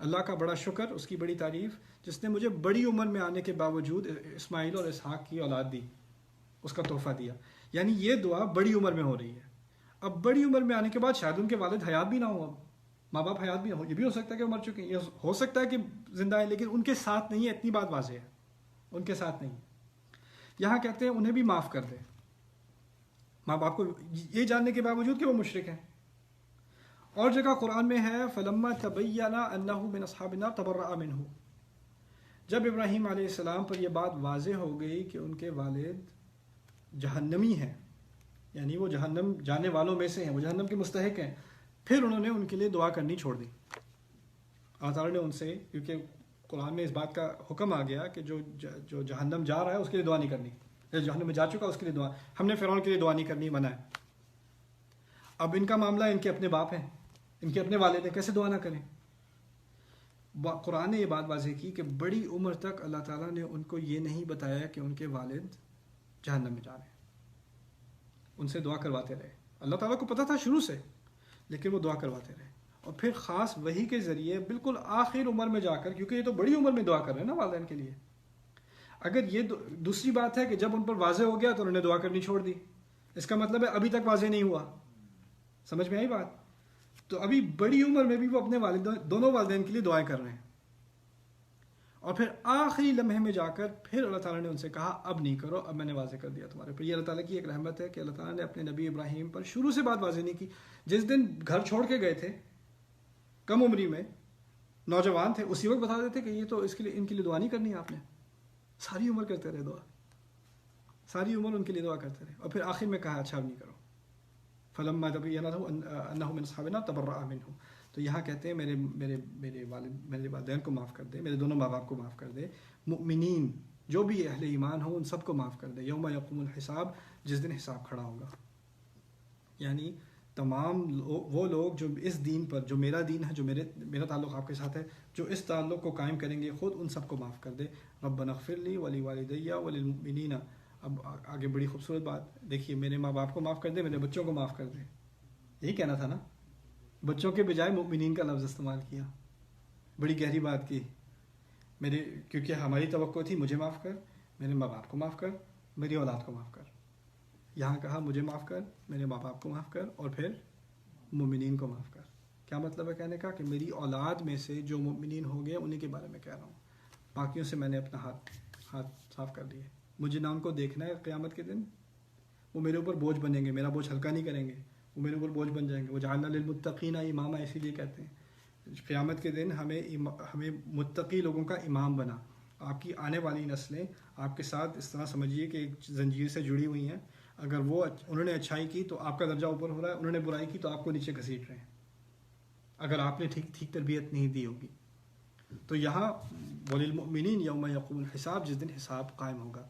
اللہ کا بڑا شکر، اس کی بڑی تعریف جس نے مجھے بڑی عمر میں آنے کے باوجود اسماعیل اور اسحاق کی اولاد دی، اس کا تحفہ دیا۔ یعنی یہ دعا بڑی عمر میں ہو رہی ہے۔ اب بڑی عمر میں آنے کے بعد شاید ان کے والد حیات بھی نہ ہوں، اب ماں باپ حیات بھی نہ ہوں، یہ بھی ہو سکتا ہے کہ وہ مر چکے ہیں، یہ ہو سکتا ہے کہ زندہ ہیں لیکن ان کے ساتھ نہیں ہے، اتنی بات واضح ہے، ان کے ساتھ نہیں۔ یہاں کہتے ہیں انہیں بھی معاف کر دے، ماں باپ کو یہ جاننے کے باوجود کہ وہ مشرک ہیں۔ اور جگہ قرآن میں ہے فَلَمَّا تَبَيَّنَ أَنَّهُ مِنْ أَصْحَابِ النَّارِ تَبَرَّأَ مِنْهُ، جب ابراہیم علیہ السلام پر یہ بات واضح ہو گئی کہ ان کے والد جہنمی ہیں، یعنی وہ جہنم جانے والوں میں سے ہیں، وہ جہنم کے مستحق ہیں، پھر انہوں نے ان کے لیے دعا کرنی چھوڑ دی۔ اللہ تعالیٰ نے ان سے، کیونکہ قرآن میں اس بات کا حکم آ گیا کہ جو جہنم جا رہا ہے اس کے لیے دعا نہیں کرنی، جو جہنم میں جا چکا اس کے لیے دعا، ہم نے فرعون کے لیے دعا نہیں کرنی، منع ہے۔ اب ان کا معاملہ ان کے اپنے باپ ہیں، ان کے اپنے والد ہیں، کیسے دعا نہ کریں؟ قرآن نے یہ بات واضح کی کہ بڑی عمر تک اللہ تعالیٰ نے ان کو یہ نہیں بتایا کہ ان کے والد جہنم میں جا رہے ہیں، ان سے دعا کرواتے رہے۔ اللہ تعالیٰ کو پتہ تھا شروع سے، لیکن وہ دعا کرواتے رہے۔ اور پھر خاص وحی کے ذریعے بالکل آخر عمر میں جا کر، کیونکہ یہ تو بڑی عمر میں دعا کر رہے ہیں نا والدین کے لیے، اگر یہ دوسری بات ہے کہ جب ان پر واضح ہو گیا تو انہوں نے دعا کرنی چھوڑ دی، اس کا مطلب ہے ابھی تک واضح نہیں ہوا۔ سمجھ میں آئی بات؟ تو ابھی بڑی عمر میں بھی وہ اپنے دونوں والدین کے لیے دعائیں کر رہے ہیں، اور پھر آخری لمحے میں جا کر پھر اللہ تعالیٰ نے ان سے کہا اب نہیں کرو، اب میں نے واضح کر دیا تمہارے پر۔ یہ اللہ تعالیٰ کی ایک رحمت ہے کہ اللہ تعالیٰ نے اپنے نبی ابراہیم پر شروع سے بات واضح نہیں کی۔ جس دن گھر چھوڑ کے گئے تھے کم عمری میں، نوجوان تھے، اسی وقت بتا دیتے کہ یہ تو ان کے لیے دعا نہیں کرنی ہے آپ نے، ساری عمر کرتے رہے دعا، ساری عمر ان کے لیے دعا کرتے رہے، اور پھر آخر میں کہا اچھا اب نہیں کرو۔ فَلَمَّا تَبَيَّنَ لَهُ أَنَّهُ مِنْ أَصْحَابِ النَّارِ تَبَرَّأَ مِنْهُ۔ تو یہاں کہتے ہیں میرے والدین کو معاف کر دے، میرے دونوں ماں باپ کو معاف کر دے، مؤمنین جو بھی اہل ایمان ہوں ان سب کو معاف کر دے، یوم یقوم الحساب، جس دن حساب کھڑا ہوگا۔ یعنی تمام وہ لوگ جو اس دین پر، جو میرا دین ہے، جو میرا تعلق آپ کے ساتھ ہے، جو اس تعلق کو قائم کریں گے، خود ان سب کو معاف کر دے. ربنا اغفر لی ولی والدی وللمؤمنین. اب آگے بڑی خوبصورت بات دیکھیے، میرے ماں باپ کو معاف کر دے، میرے بچوں کو معاف کر دے. یہی کہنا تھا نا، بچوں کے بجائے مؤمنین کا لفظ استعمال کیا. بڑی گہری بات کی. کیونکہ ہماری توقع تھی مجھے معاف کر، میرے ماں باپ کو معاف کر، میری اولاد کو معاف کر. یہاں کہا مجھے معاف کر، میرے ماں باپ کو معاف کر، اور پھر مومنین کو معاف کر. کیا مطلب ہے کہنے کا؟ کہ میری اولاد میں سے جو مومنین ہو گئے انہیں کے بارے میں کہہ رہا ہوں، باقیوں سے میں نے اپنا ہاتھ صاف کر لیے. مجھے نہ ان کو دیکھنا ہے قیامت کے دن، وہ میرے اوپر بوجھ بنیں گے، میرا بوجھ ہلکا نہیں کریں گے، وہ میرے اوپر بوجھ بن جائیں گے. وہ جعلنا للمتقین اماما، اسی لیے کہتے ہیں قیامت کے دن ہمیں متقی لوگوں کا امام بنا. آپ کی آنے والی نسلیں آپ کے ساتھ اس طرح سمجھیے کہ ایک زنجیر سے جڑی ہوئی ہیں. اگر انہوں نے اچھائی کی تو آپ کا درجہ اوپر ہو رہا ہے، انہوں نے برائی کی تو آپ کو نیچے گھسیٹ رہے ہیں، اگر آپ نے ٹھیک تربیت نہیں دی ہوگی. تو یہاں وللمؤمنین یوم یقوم الحساب، جس دن حساب قائم ہوگا.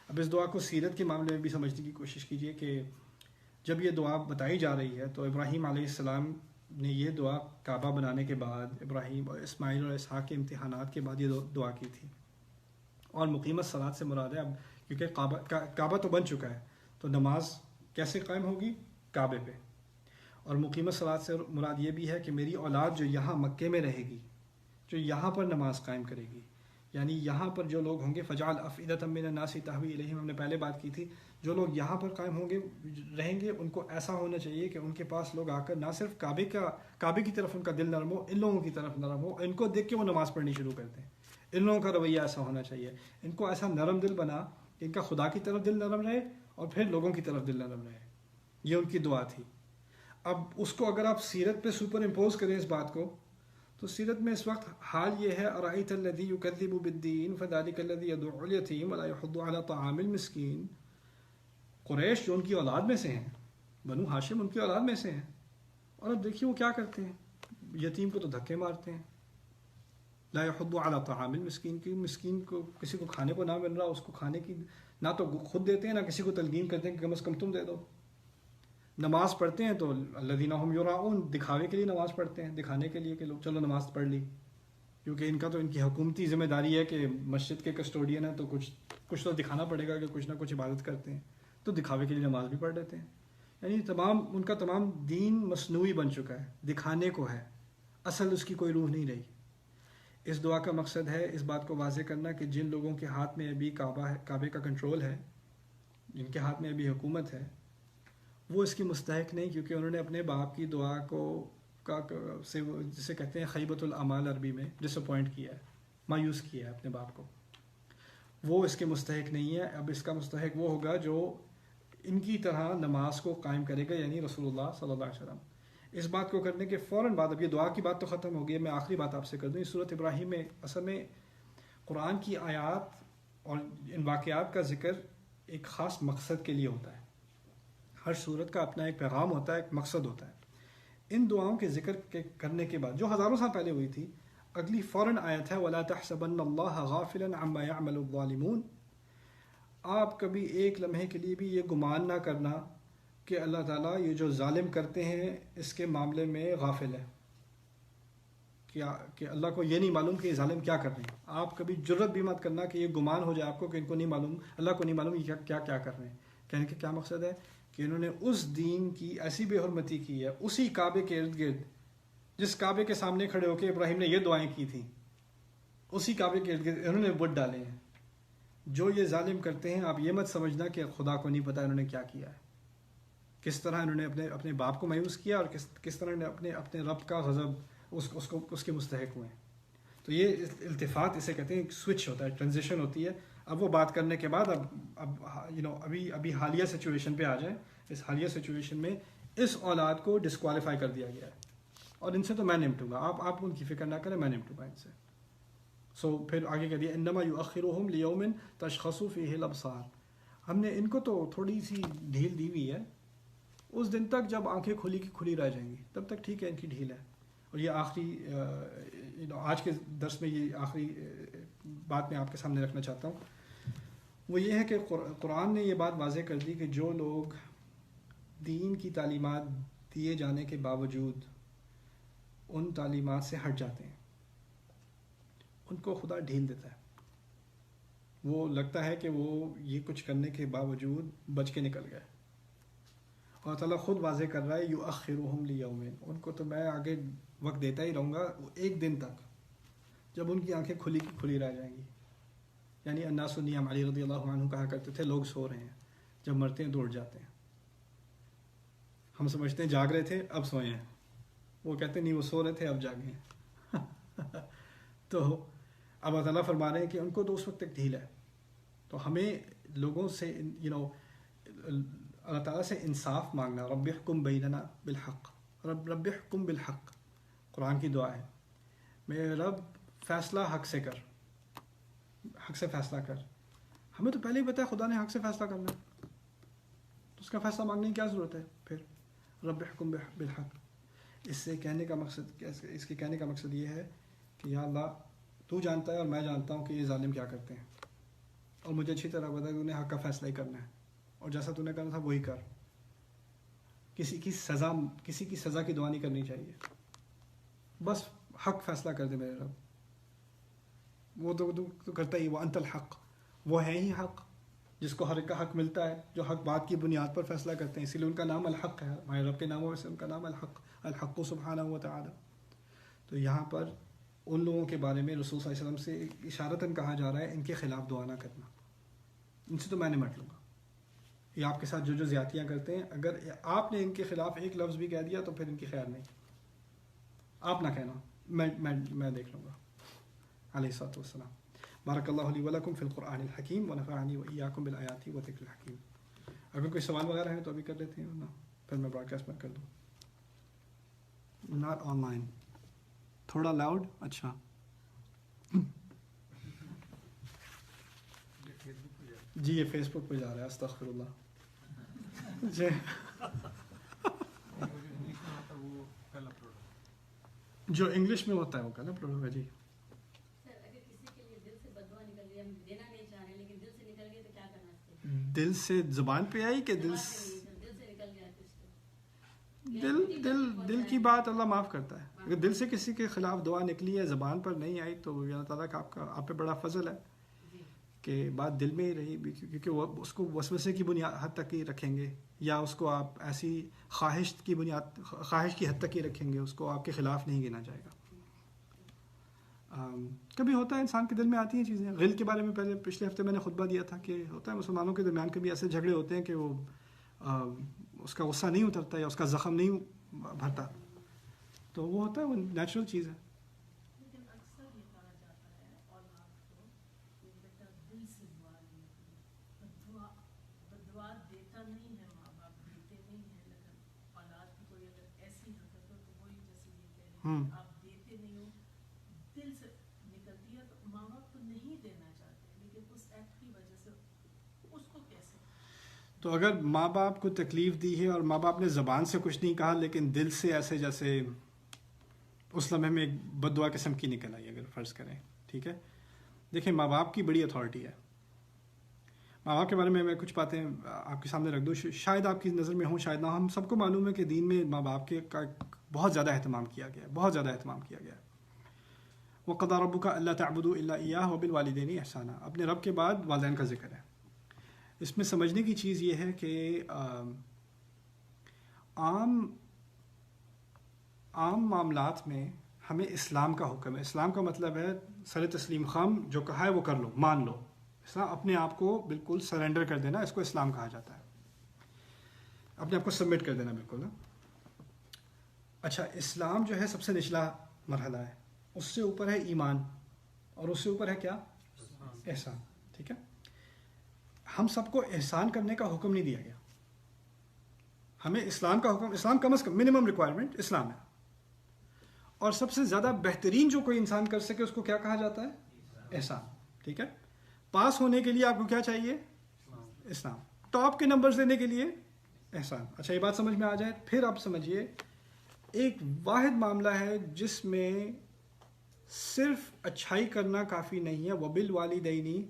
اب اس دعا کو سیرت کے معاملے میں بھی سمجھنے کی کوشش کیجیے کہ جب یہ دعا بتائی جا رہی ہے تو ابراہیم علیہ السلام نے یہ دعا کعبہ بنانے کے بعد، ابراہیم اور اسماعیل اور اسحاق کے امتحانات کے بعد یہ دعا کی تھی. اور مقیمت صلاۃ سے مراد ہے، اب کیونکہ کعبہ تو بن چکا ہے تو نماز کیسے قائم ہوگی؟ کعبے پہ. اور مقیمت صلاۃ سے مراد یہ بھی ہے کہ میری اولاد جو یہاں مکے میں رہے گی، جو یہاں پر نماز قائم کرے گی، یعنی یہاں پر جو لوگ ہوں گے، فجعل افئدۃ من الناس تہوی الیہم، ہم نے پہلے بات کی تھی، جو لوگ یہاں پر قائم ہوں گے رہیں گے، ان کو ایسا ہونا چاہیے کہ ان کے پاس لوگ آ کر نہ صرف کعبے کی طرف ان کا دل نرم ہو، ان لوگوں کی طرف نرم ہو، ان کو دیکھ کے وہ نماز پڑھنی شروع کر دیں. ان لوگوں کا رویہ ایسا ہونا چاہیے، ان کو ایسا نرم دل بنا کہ ان کا خدا کی طرف دل نرم رہے اور پھر لوگوں کی طرف دل نرم رہے. یہ ان کی دعا تھی. اب اس کو اگر آپ سیرت پہ سپر امپوز کریں اس بات کو، تو سیرت میں اس وقت حال یہ ہے، ارأیت الذی یکذب بالدین فذلک الذی یدعو الیتیم ولا یحض علی طعام المسکین. قریش جو ان کی اولاد میں سے ہیں، بنو ہاشم ان کی اولاد میں سے ہیں، اور اب دیکھیے وہ کیا کرتے ہیں، یتیم کو تو دھکے مارتے ہیں. لا یحض علی طعام المسکین، کی مسکین کو کسی کو کھانے کو نہ مل رہا، اس کو کھانے کی نہ تو خود دیتے ہیں، نہ کسی کو تلقین کرتے ہیں کہ کم از کم تم دے دو. نماز پڑھتے ہیں تو الذین هم یراؤون، دکھاوے کے لیے نماز پڑھتے ہیں، دکھانے کے لیے کہ لوگ چلو نماز پڑھ لی، کیونکہ ان کی حکومتی ذمہ داری ہے کہ مسجد کے کسٹوڈین ہیں تو کچھ تو دکھانا پڑے گا کہ کچھ نہ کچھ عبادت کرتے ہیں، تو دکھاوے کے لیے نماز بھی پڑھ لیتے ہیں. یعنی ان کا تمام دین مصنوعی بن چکا ہے، دکھانے کو ہے، اصل اس کی کوئی روح نہیں رہی. اس دعا کا مقصد ہے اس بات کو واضح کرنا کہ جن لوگوں کے ہاتھ میں ابھی کعبے کا کنٹرول ہے، جن کے ہاتھ میں ابھی حکومت ہے، وہ اس کی مستحق نہیں، کیونکہ انہوں نے اپنے باپ کی دعا جسے کہتے ہیں خیبۃ الاعمال عربی میں، ڈس اپوائنٹ کیا ہے، مایوس کیا ہے اپنے باپ کو. وہ اس کے مستحق نہیں ہے. اب اس کا مستحق وہ ہوگا جو ان کی طرح نماز کو قائم کرے گا، یعنی رسول اللہ صلی اللہ علیہ وسلم. اس بات کو کرنے کے فوراً بعد، اب یہ دعا کی بات تو ختم ہو گئی، میں آخری بات آپ سے کر دوں. اس سورۃ ابراہیم میں اصل میں قرآن کی آیات اور ان واقعات کا ذکر ایک خاص مقصد کے لیے ہوتا ہے. ہر سورت کا اپنا ایک پیغام ہوتا ہے، ایک مقصد ہوتا ہے. ان دعاؤں کے ذکر کرنے کے بعد، جو ہزاروں سال پہلے ہوئی تھی، اگلی فوراً آیت ہے وَلَا تَحْسَبَنَّ اللَّهَ غَافِلًا عَمَّا يَعْمَلُ الظَّالِمُونَ. آپ کبھی ایک لمحے کے لیے بھی یہ گمان نہ کرنا کہ اللہ تعالیٰ یہ جو ظالم کرتے ہیں اس کے معاملے میں غافل ہے، کہ اللہ کو یہ نہیں معلوم کہ یہ ظالم کیا کر رہے ہیں. آپ کبھی جرت بھی مت کرنا کہ یہ گمان ہو جائے آپ کو کہ ان کو نہیں معلوم، اللہ کو نہیں معلوم یہ کیا کر رہے ہیں. کہنے کا کیا مقصد ہے کہ انہوں نے اس دین کی ایسی بے حرمتی کی ہے، اسی کعبے کے ارد گرد، جس کعبے کے سامنے کھڑے ہو کے ابراہیم نے یہ دعائیں کی تھیں، اسی کعبے کے ارد گرد انہوں نے بت ڈالے ہیں. جو یہ ظالم کرتے ہیں، آپ یہ مت سمجھنا کہ خدا کو نہیں پتا انہوں نے کیا کیا ہے، کس طرح انہوں نے اپنے باپ کو مایوس کیا، اور کس طرح انہوں نے اپنے رب کا غضب اس کے مستحق ہوئے ہیں. تو یہ التفات اسے کہتے ہیں، ایک سوئچ ہوتا ہے، ٹرانزیشن ہوتی ہے. اب وہ بات کرنے کے بعد ابھی حالیہ سچویشن پہ آ جائیں. اس حالیہ سچویشن میں اس اولاد کو ڈسکوالیفائی کر دیا گیا ہے، اور ان سے تو میں نمٹوں گا، آپ ان کی فکر نہ کریں، میں نمٹوں گا ان سے. پھر آگے کہہ دیا انما یؤخرهم لیوم تشخص فیہ الابصار. ہم نے ان کو تو تھوڑی سی ڈھیل دی ہوئی ہے، اس دن تک جب آنکھیں کھلی رہ جائیں گی، تب تک ٹھیک ہے ان کی ڈھیل ہے. اور یہ آخری آج کے درس میں یہ آخری بات میں آپ کے سامنے رکھنا چاہتا ہوں، وہ یہ ہے کہ قرآن نے یہ بات واضح کر دی کہ جو لوگ دین کی تعلیمات دیے جانے کے باوجود ان تعلیمات سے ہٹ جاتے ہیں، ان کو خدا ڈھیل دیتا ہے. وہ لگتا ہے کہ وہ یہ کچھ کرنے کے باوجود بچ کے نکل گئے. اور تعالیٰ خود واضح کر رہا ہے یؤخرہم لیومین، ان کو تو میں آگے وقت دیتا ہی رہوں گا ایک دن تک جب ان کی آنکھیں کھلی کی کھلی رہ جائیں گی. یعنی الناس نیام، علی رضی اللہ عنہ کہا کرتے تھے لوگ سو رہے ہیں، جب مرتے ہیں دوڑ جاتے ہیں. ہم سمجھتے ہیں جاگ رہے تھے اب سوئے ہیں، وہ کہتے ہیں نہیں وہ سو رہے تھے اب جاگے ہیں. تو اب اللہ تعالیٰ فرما رہے ہیں کہ ان کو تو اس وقت تک ڈھیل ہے. تو ہمیں لوگوں سے اللہ تعالیٰ سے انصاف مانگنا. رب احکم بیننا بالحق، رب احکم بالحق قرآن کی دعا ہے. میرے رب فیصلہ حق سے کر، حق سے فیصلہ کر. ہمیں تو پہلے ہی پتا ہے خدا نے حق سے فیصلہ کرنا ہے، تو اس کا فیصلہ مانگنے کی کیا ضرورت ہے پھر. رب احکم بالحق، اس سے کہنے کا مقصد، اس کے کہنے کا مقصد یہ ہے کہ یا اللہ تو جانتا ہے اور میں جانتا ہوں کہ یہ ظالم کیا کرتے ہیں، اور مجھے اچھی طرح پتا ہے کہ انہیں حق کا فیصلہ ہی کرنا ہے، اور جیسا تو نے کرنا تھا وہی کر. کسی کی سزا کی دعا نہیں کرنی چاہیے، بس حق فیصلہ کر دے میرے رب. وہ تو کرتا ہی، وہ انت الحق، وہ ہے ہی حق جس کو ہر ایک کا حق ملتا ہے، جو حق بات کی بنیاد پر فیصلہ کرتے ہیں. اسی لیے ان کا نام الحق ہے، ہمارے رب کے ناموں میں سے ان کا نام الحق سبحانہ و تعالی. تو یہاں پر ان لوگوں کے بارے میں رسول صلی اللہ علیہ وسلم سے اشارتاً کہا جا رہا ہے ان کے خلاف دعا نہ کرنا، ان سے تو میں نمٹ لوں گا. یہ آپ کے ساتھ جو زیادتیاں کرتے ہیں، اگر آپ نے ان کے خلاف ایک لفظ بھی کہہ دیا تو پھر ان کی خیر نہیں، آپ نہ کہنا، میں دیکھ لوں گا. علیہ الصلوۃ والسلام. بارک اللہ لی ولکم فی القرآن الحکیم ونفعنی وایاکم بالآیات والذکر الحکیم. اگر کوئی سوال وغیرہ ہے تو ابھی کر لیتے ہیں، ورنہ پھر میں براڈ کاسٹ بند کر دوں. ناٹ آن لائن، تھوڑا لاؤڈ. اچھا جی یہ فیس بک پہ جا رہا ہے، استغفر اللہ. جی جو انگلش میں ہوتا ہے وہ کل اپلوڈ ہوگا. جی دل سے زبان پہ آئی کہ دل کی بات اللہ معاف کرتا ہے. اگر دل سے کسی کے خلاف دعا نکلی ہے زبان پر نہیں آئی تو اللہ تعالیٰ کا آپ پہ بڑا فضل ہے کہ بات دل میں ہی رہی، کیونکہ وہ اس کو وسوسے کی بنیاد حد تک ہی رکھیں گے، یا اس کو آپ ایسی خواہش کی حد تک ہی رکھیں گے، اس کو آپ کے خلاف نہیں گنا جائے گا. کبھی ہوتا ہے انسان کے دل میں آتی ہیں چیزیں. غل کے بارے میں پچھلے ہفتے میں نے خطبہ دیا تھا کہ ہوتا ہے مسلمانوں کے درمیان کبھی ایسے جھگڑے ہوتے ہیں کہ وہ اس کا غصہ نہیں اترتا یا اس کا زخم نہیں بھرتا، تو وہ ہوتا ہے، وہ نیچرل چیز ہے. آپ دیتے نہیں ہو، دل سے نکلتی ہے، تو ماں باپ تو نہیں دینا چاہتے، لیکن اس ایکٹ کی وجہ سے اس کو کیسے. تو اگر ماں باپ کو تکلیف دی ہے اور ماں باپ نے زبان سے کچھ نہیں کہا لیکن دل سے ایسے جیسے اس لمحے میں ایک بد دعا قسم کی نکل آئی، اگر فرض کریں، ٹھیک ہے. دیکھیں ماں باپ کی بڑی اتھارٹی ہے. ماں باپ کے بارے میں کچھ باتیں آپ کے سامنے رکھ دوں، شاید آپ کی نظر میں ہوں شاید نہ. ہم سب کو معلوم ہے کہ دین میں ماں باپ کے کا بہت زیادہ اہتمام کیا گیا ہے، بہت زیادہ اہتمام کیا گیا ہے. وَقَضَىٰ رَبُّكَ أَلَّا تَعْبُدُوا إِلَّا إِيَّاهُ وَبِالْوَالِدَيْنِ إِحْسَانًا. اپنے رب کے بعد والدین کا ذکر ہے. اس میں سمجھنے کی چیز یہ ہے کہ عام معاملات میں ہمیں اسلام کا حکم ہے. اسلام کا مطلب ہے سر تسلیم خام، جو کہا ہے وہ کر لو، مان لو. اسلام اپنے آپ کو بالکل سرنڈر کر دینا، اس کو اسلام کہا جاتا ہے. اپنے آپ کو سبمٹ کر دینا بالکل. اچھا، اسلام جو ہے سب سے نچلا مرحلہ ہے، اس سے اوپر ہے ایمان، اور اس سے اوپر ہے کیا؟ احسان. ٹھیک ہے، ہم سب کو احسان کرنے کا حکم نہیں دیا گیا. ہمیں اسلام کا حکم، اسلام کم از کم منیمم ریکوائرمنٹ اسلام ہے. اور سب سے زیادہ بہترین جو کوئی انسان کر سکے اس کو کیا کہا جاتا ہے؟ احسان. ٹھیک ہے، پاس ہونے کے لیے آپ کو کیا چاہیے؟ اسلام. ٹاپ کے نمبرز لینے کے لیے احسان. اچھا، یہ بات سمجھ میں آ جائے پھر آپ سمجھیے ایک واحد معاملہ ہے جس میں صرف اچھائی کرنا کافی نہیں ہے. وَبِالْوَالِدَيْنِ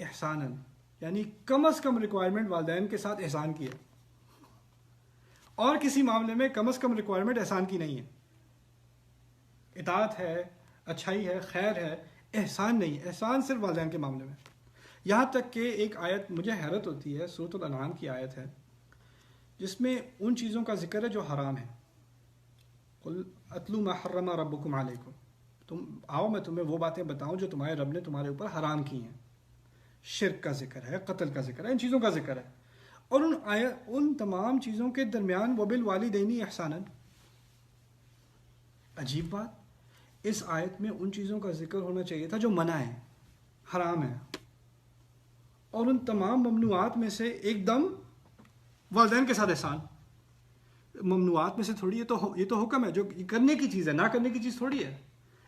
احساناً، یعنی کم از کم ریکوائرمنٹ والدین کے ساتھ احسان کی ہے. اور کسی معاملے میں کم از کم ریکوائرمنٹ احسان کی نہیں ہے. اطاعت ہے، اچھائی ہے، خیر ہے، احسان نہیں. احسان صرف والدین کے معاملے میں. یہاں تک کہ ایک آیت مجھے حیرت ہوتی ہے، سورۃ الانعام کی آیت ہے جس میں ان چیزوں کا ذکر ہے جو حرام ہیں. قل اتلو ما حرم ربکم علیکم، تم آؤ میں تمہیں وہ باتیں بتاؤں جو تمہارے رب نے تمہارے اوپر حرام کی ہیں. شرک کا ذکر ہے، قتل کا ذکر ہے، ان چیزوں کا ذکر ہے. اور ان تمام چیزوں کے درمیان وبالوالدین احسانا. عجیب بات، اس آیت میں ان چیزوں کا ذکر ہونا چاہیے تھا جو منع ہیں، حرام ہیں، اور ان تمام ممنوعات میں سے ایک دم والدین کے ساتھ احسان. ممنوعات میں سے تھوڑی ہے، یہ تو حکم ہے، جو کرنے کی چیز ہے، نہ کرنے کی چیز تھوڑی ہے.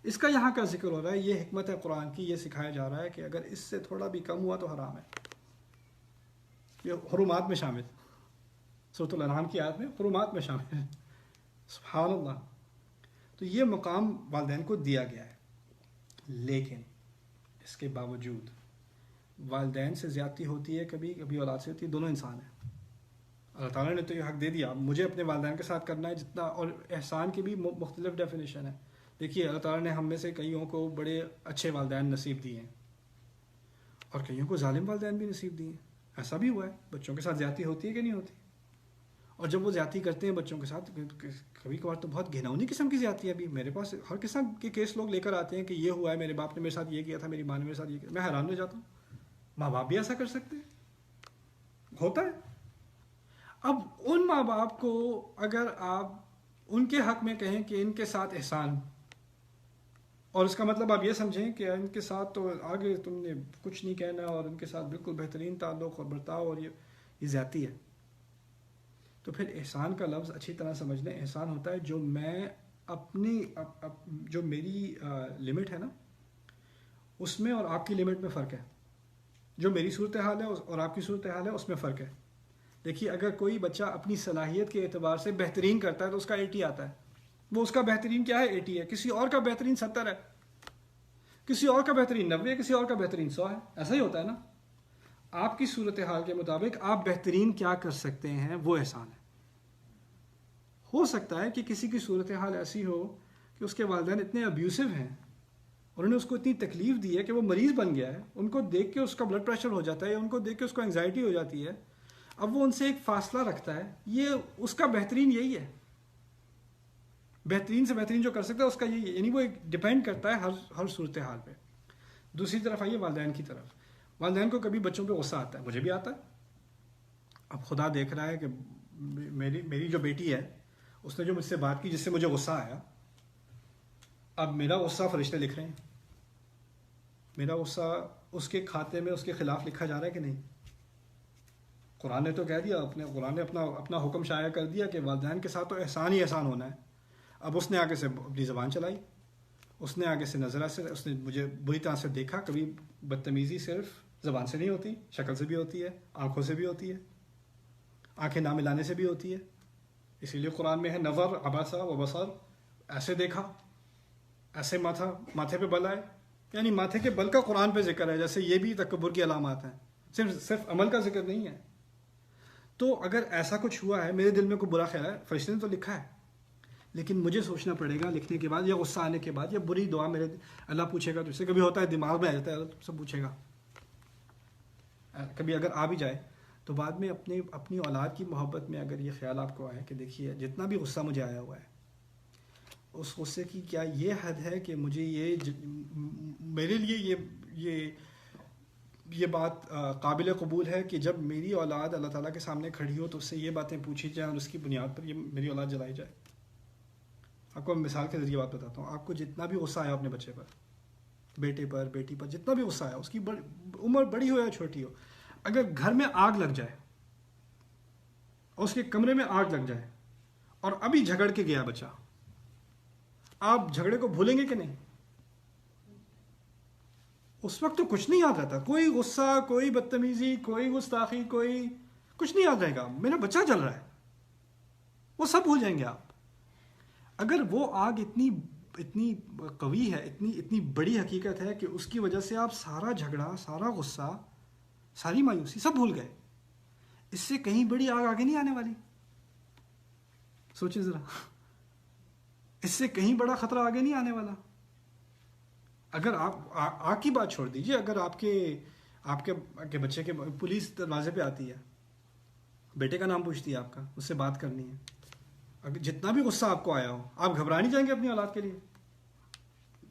اس کا یہاں کا ذکر ہو رہا ہے. یہ حکمت ہے قرآن کی. یہ سکھایا جا رہا ہے کہ اگر اس سے تھوڑا بھی کم ہوا تو حرام ہے. یہ حرمات میں شامل، سورۃ الانعام کی آیت میں حرمات میں شامل ہے. سبحان اللہ. تو یہ مقام والدین کو دیا گیا ہے. لیکن اس کے باوجود والدین سے زیادتی ہوتی ہے، کبھی کبھی اولاد سے ہوتی ہے. دونوں انسان ہیں. اللہ تعالیٰ نے تو یہ حق دے دیا، مجھے اپنے والدین کے ساتھ کرنا ہے جتنا. اور احسان کی بھی مختلف ڈیفینیشن ہے. دیکھیے اللہ تعالیٰ نے ہم میں سے کئیوں کو بڑے اچھے والدین نصیب دیے ہیں اور کئیوں کو ظالم والدین بھی نصیب دیے ہیں. ایسا بھی ہوا ہے. بچوں کے ساتھ زیادتی ہوتی ہے کہ نہیں ہوتی؟ اور جب وہ زیادتی کرتے ہیں بچوں کے ساتھ، کبھی کبھار تو بہت گھناؤنی قسم کی زیادتی ہے. ابھی میرے پاس ہر قسم کے کیس لوگ لے کر آتے ہیں کہ یہ ہوا ہے، میرے باپ نے میرے ساتھ یہ کیا تھا، میری ماں نے میرے ساتھ یہ کیا. میں حیران ہو جاتا ہوں، ماں باپ بھی ایسا کر سکتے ہیں؟ ہوتا ہے. اب ان ماں باپ کو اگر آپ ان کے حق میں کہیں کہ ان کے ساتھ احسان، اور اس کا مطلب آپ یہ سمجھیں کہ ان کے ساتھ تو آگے تم نے کچھ نہیں کہنا اور ان کے ساتھ بالکل بہترین تعلق اور برتاؤ، اور یہ زیادتی ہے. تو پھر احسان کا لفظ اچھی طرح سمجھ لیں. احسان ہوتا ہے جو میں اپنی جو میری لمٹ ہے نا، اس میں اور آپ کی لمٹ میں فرق ہے. جو میری صورتحال ہے اور آپ کی صورتحال ہے، اس میں فرق ہے. دیکھیے اگر کوئی بچہ اپنی صلاحیت کے اعتبار سے بہترین کرتا ہے تو اس کا 80 آتا ہے. وہ اس کا بہترین کیا ہے؟ 80 ہے. کسی اور کا بہترین 70 ہے، کسی اور کا بہترین 90 ہے، کسی اور کا بہترین 100 ہے. ایسا ہی ہوتا ہے نا. آپ کی صورتحال کے مطابق آپ بہترین کیا کر سکتے ہیں وہ احسان ہے. ہو سکتا ہے کہ کسی کی صورتحال ایسی ہو کہ اس کے والدین اتنے ابیوسو ہیں اور انہوں نے اس کو اتنی تکلیف دی ہے کہ وہ مریض بن گیا ہے. ان کو دیکھ کے اس کا بلڈ پریشر ہو جاتا ہے، یا ان کو دیکھ کے اس کو انگزائٹی ہو جاتی ہے. اب وہ ان سے ایک فاصلہ رکھتا ہے. یہ اس کا بہترین یہی ہے. بہترین سے بہترین جو کر سکتا ہے اس کا یہی ہے. یعنی وہ ایک ڈیپینڈ کرتا ہے ہر صورتحال پہ. دوسری طرف آئیے والدین کی طرف. والدین کو کبھی بچوں پہ غصہ آتا ہے. مجھے بھی آتا ہے. اب خدا دیکھ رہا ہے کہ میری جو بیٹی ہے اس نے جو مجھ سے بات کی جس سے مجھے غصہ آیا، اب میرا غصہ فرشتے لکھ رہے ہیں. میرا غصہ اس کے کھاتے میں اس کے خلاف لکھا جا رہا ہے کہ نہیں؟ قرآن نے تو کہہ دیا، قرآن نے اپنا حکم شائع کر دیا کہ والدین کے ساتھ تو احسان ہی احسان ہونا ہے. اب اس نے آگے سے اپنی زبان چلائی، اس نے آگے سے نظر سے، اس نے مجھے بری طرح سے دیکھا. کبھی بدتمیزی صرف زبان سے نہیں ہوتی، شکل سے بھی ہوتی ہے، آنکھوں سے بھی ہوتی ہے، آنکھیں نہ ملانے سے بھی ہوتی ہے. اسی لیے قرآن میں ہے نظر عباسہ و بصر. ایسے دیکھا، ایسے ماتھے پہ بل آئے. یعنی ماتھے کے بل کا قرآن پہ ذکر ہے، جیسے یہ بھی تکبر کی علامات ہیں، صرف عمل کا ذکر نہیں ہے. تو اگر ایسا کچھ ہوا ہے، میرے دل میں کوئی برا خیال ہے، فرشتے نے تو لکھا ہے، لیکن مجھے سوچنا پڑے گا لکھنے کے بعد یا غصہ آنے کے بعد یا بری دعا میرے اللہ پوچھے گا. تو اس سے کبھی ہوتا ہے دماغ میں آ جاتا ہے، اللہ سب پوچھے گا. کبھی اگر آ بھی جائے تو بعد میں اپنی اولاد کی محبت میں اگر یہ خیال آپ کو آئے کہ دیکھیے جتنا بھی غصہ مجھے آیا ہوا ہے، اس غصے کی کیا یہ حد ہے کہ مجھے میرے لیے یہ بات قابل قبول ہے کہ جب میری اولاد اللہ تعالیٰ کے سامنے کھڑی ہو تو اس سے یہ باتیں پوچھی جائیں اور اس کی بنیاد پر یہ میری اولاد جلائی جائے. آپ کو مثال کے ذریعے بات بتاتا ہوں. آپ کو جتنا بھی غصہ آیا اپنے بچے پر، بیٹے پر، بیٹی پر، جتنا بھی غصہ آیا، اس کی عمر بڑی ہو یا چھوٹی ہو، اگر گھر میں آگ لگ جائے اور اس کے کمرے میں آگ لگ جائے اور ابھی جھگڑ کے گیا بچہ، آپ جھگڑے کو بھولیں گے کہ نہیں؟ اس وقت تو کچھ نہیں یاد رہتا، کوئی غصہ، کوئی بدتمیزی، کوئی گستاخی، کوئی کچھ نہیں یاد رہے گا. میرا بچہ جل رہا ہے، وہ سب بھول جائیں گے آپ. اگر وہ آگ اتنی قوی ہے، اتنی بڑی حقیقت ہے کہ اس کی وجہ سے آپ سارا جھگڑا، سارا غصہ، ساری مایوسی سب بھول گئے، اس سے کہیں بڑی آگ آگے نہیں آنے والی. سوچیں ذرا، اس سے کہیں بڑا خطرہ آگے نہیں آنے والا. اگر آپ کی بات چھوڑ دیجیے، اگر آپ کے بچے کے پولیس دروازے پہ آتی ہے، بیٹے کا نام پوچھتی ہے آپ کا، اس سے بات کرنی ہے، اگر جتنا بھی غصہ آپ کو آیا ہو، آپ گھبرا نہیں جائیں گے اپنی اولاد کے لیے؟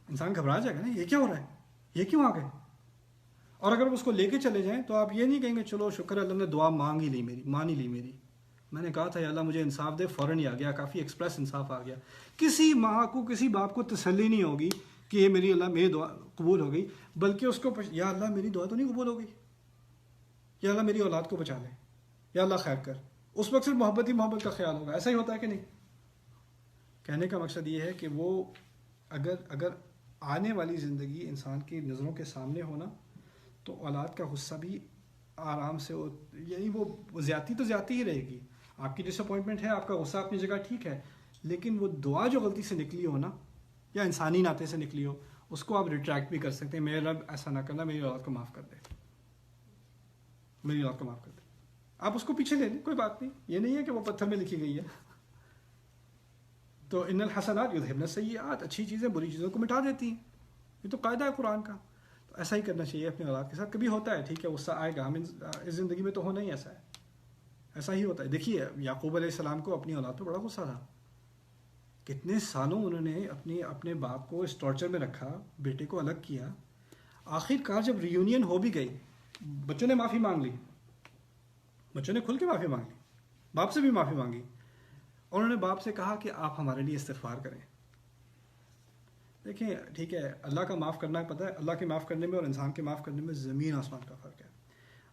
انسان گھبرا جائے گا نا، یہ کیا ہو رہا ہے، یہ کیوں آ گئے؟ اور اگر اس کو لے کے چلے جائیں تو آپ یہ نہیں کہیں گے چلو شکر ہے اللہ نے دعا مان ہی لی میری. میں نے کہا تھا یا اللہ مجھے انصاف دے، فوراً ہی آ گیا، کافی ایکسپریس انصاف آ گیا. کسی ماں کو، کسی باپ کو تسلی نہیں ہوگی کہ یہ میری دعا قبول ہو گئی، بلکہ اس کو یا اللہ میری دعا تو نہیں قبول ہو گئی، یا اللہ میری اولاد کو بچا لے، یا اللہ خیر کر. اس وقت صرف محبت کا خیال ہوگا. ایسا ہی ہوتا ہے کہ نہیں؟ کہنے کا مقصد یہ ہے کہ وہ اگر آنے والی زندگی انسان کی نظروں کے سامنے ہونا تو اولاد کا غصہ بھی آرام سے یعنی وہ زیادتی تو زیادتی ہی رہے گی. آپ کی ڈس اپوائنٹمنٹ ہے، آپ کا غصہ اپنی جگہ ٹھیک ہے، لیکن وہ دعا جو غلطی سے نکلی ہو نا، یا انسانی ناطے سے نکلی ہو، اس کو آپ ریٹریکٹ بھی کر سکتے ہیں. میرے رب ایسا نہ کرنا، میری اولاد کو معاف کر دے، میری اولاد کو معاف کر دے. آپ اس کو پیچھے لے لیں، کوئی بات نہیں. یہ نہیں ہے کہ وہ پتھر میں لکھی گئی ہے. تو ان الحسنات یذہبن السیئات، اچھی چیزیں بری چیزوں کو مٹا دیتی ہیں. یہ تو قاعدہ ہے قرآن کا. تو ایسا ہی کرنا چاہیے اپنے اولاد کے ساتھ. کبھی ہوتا ہے ٹھیک ہے غصہ آئے گا، ہم اس زندگی میں تو ہونا ہی ایسا ہے، ایسا ہی ہوتا ہے. دیکھیے یعقوب علیہ السلام کو اپنی اولاد پہ بڑا غصہ تھا. کتنے سالوں انہوں نے اپنے باپ کو اس ٹارچر میں رکھا، بیٹے کو الگ کیا. آخر کار جب ریونین ہو بھی گئی، بچوں نے معافی مانگ لی، بچوں نے کھل کے معافی مانگ لی، باپ سے بھی معافی مانگی. اور انہوں نے باپ سے کہا کہ آپ ہمارے لیے استغفار کریں. دیکھیں ٹھیک ہے اللہ کا معاف کرنا پتہ ہے، اللہ کے معاف کرنے میں اور انسان کے معاف کرنے میں زمین آسمان کا فرق ہے.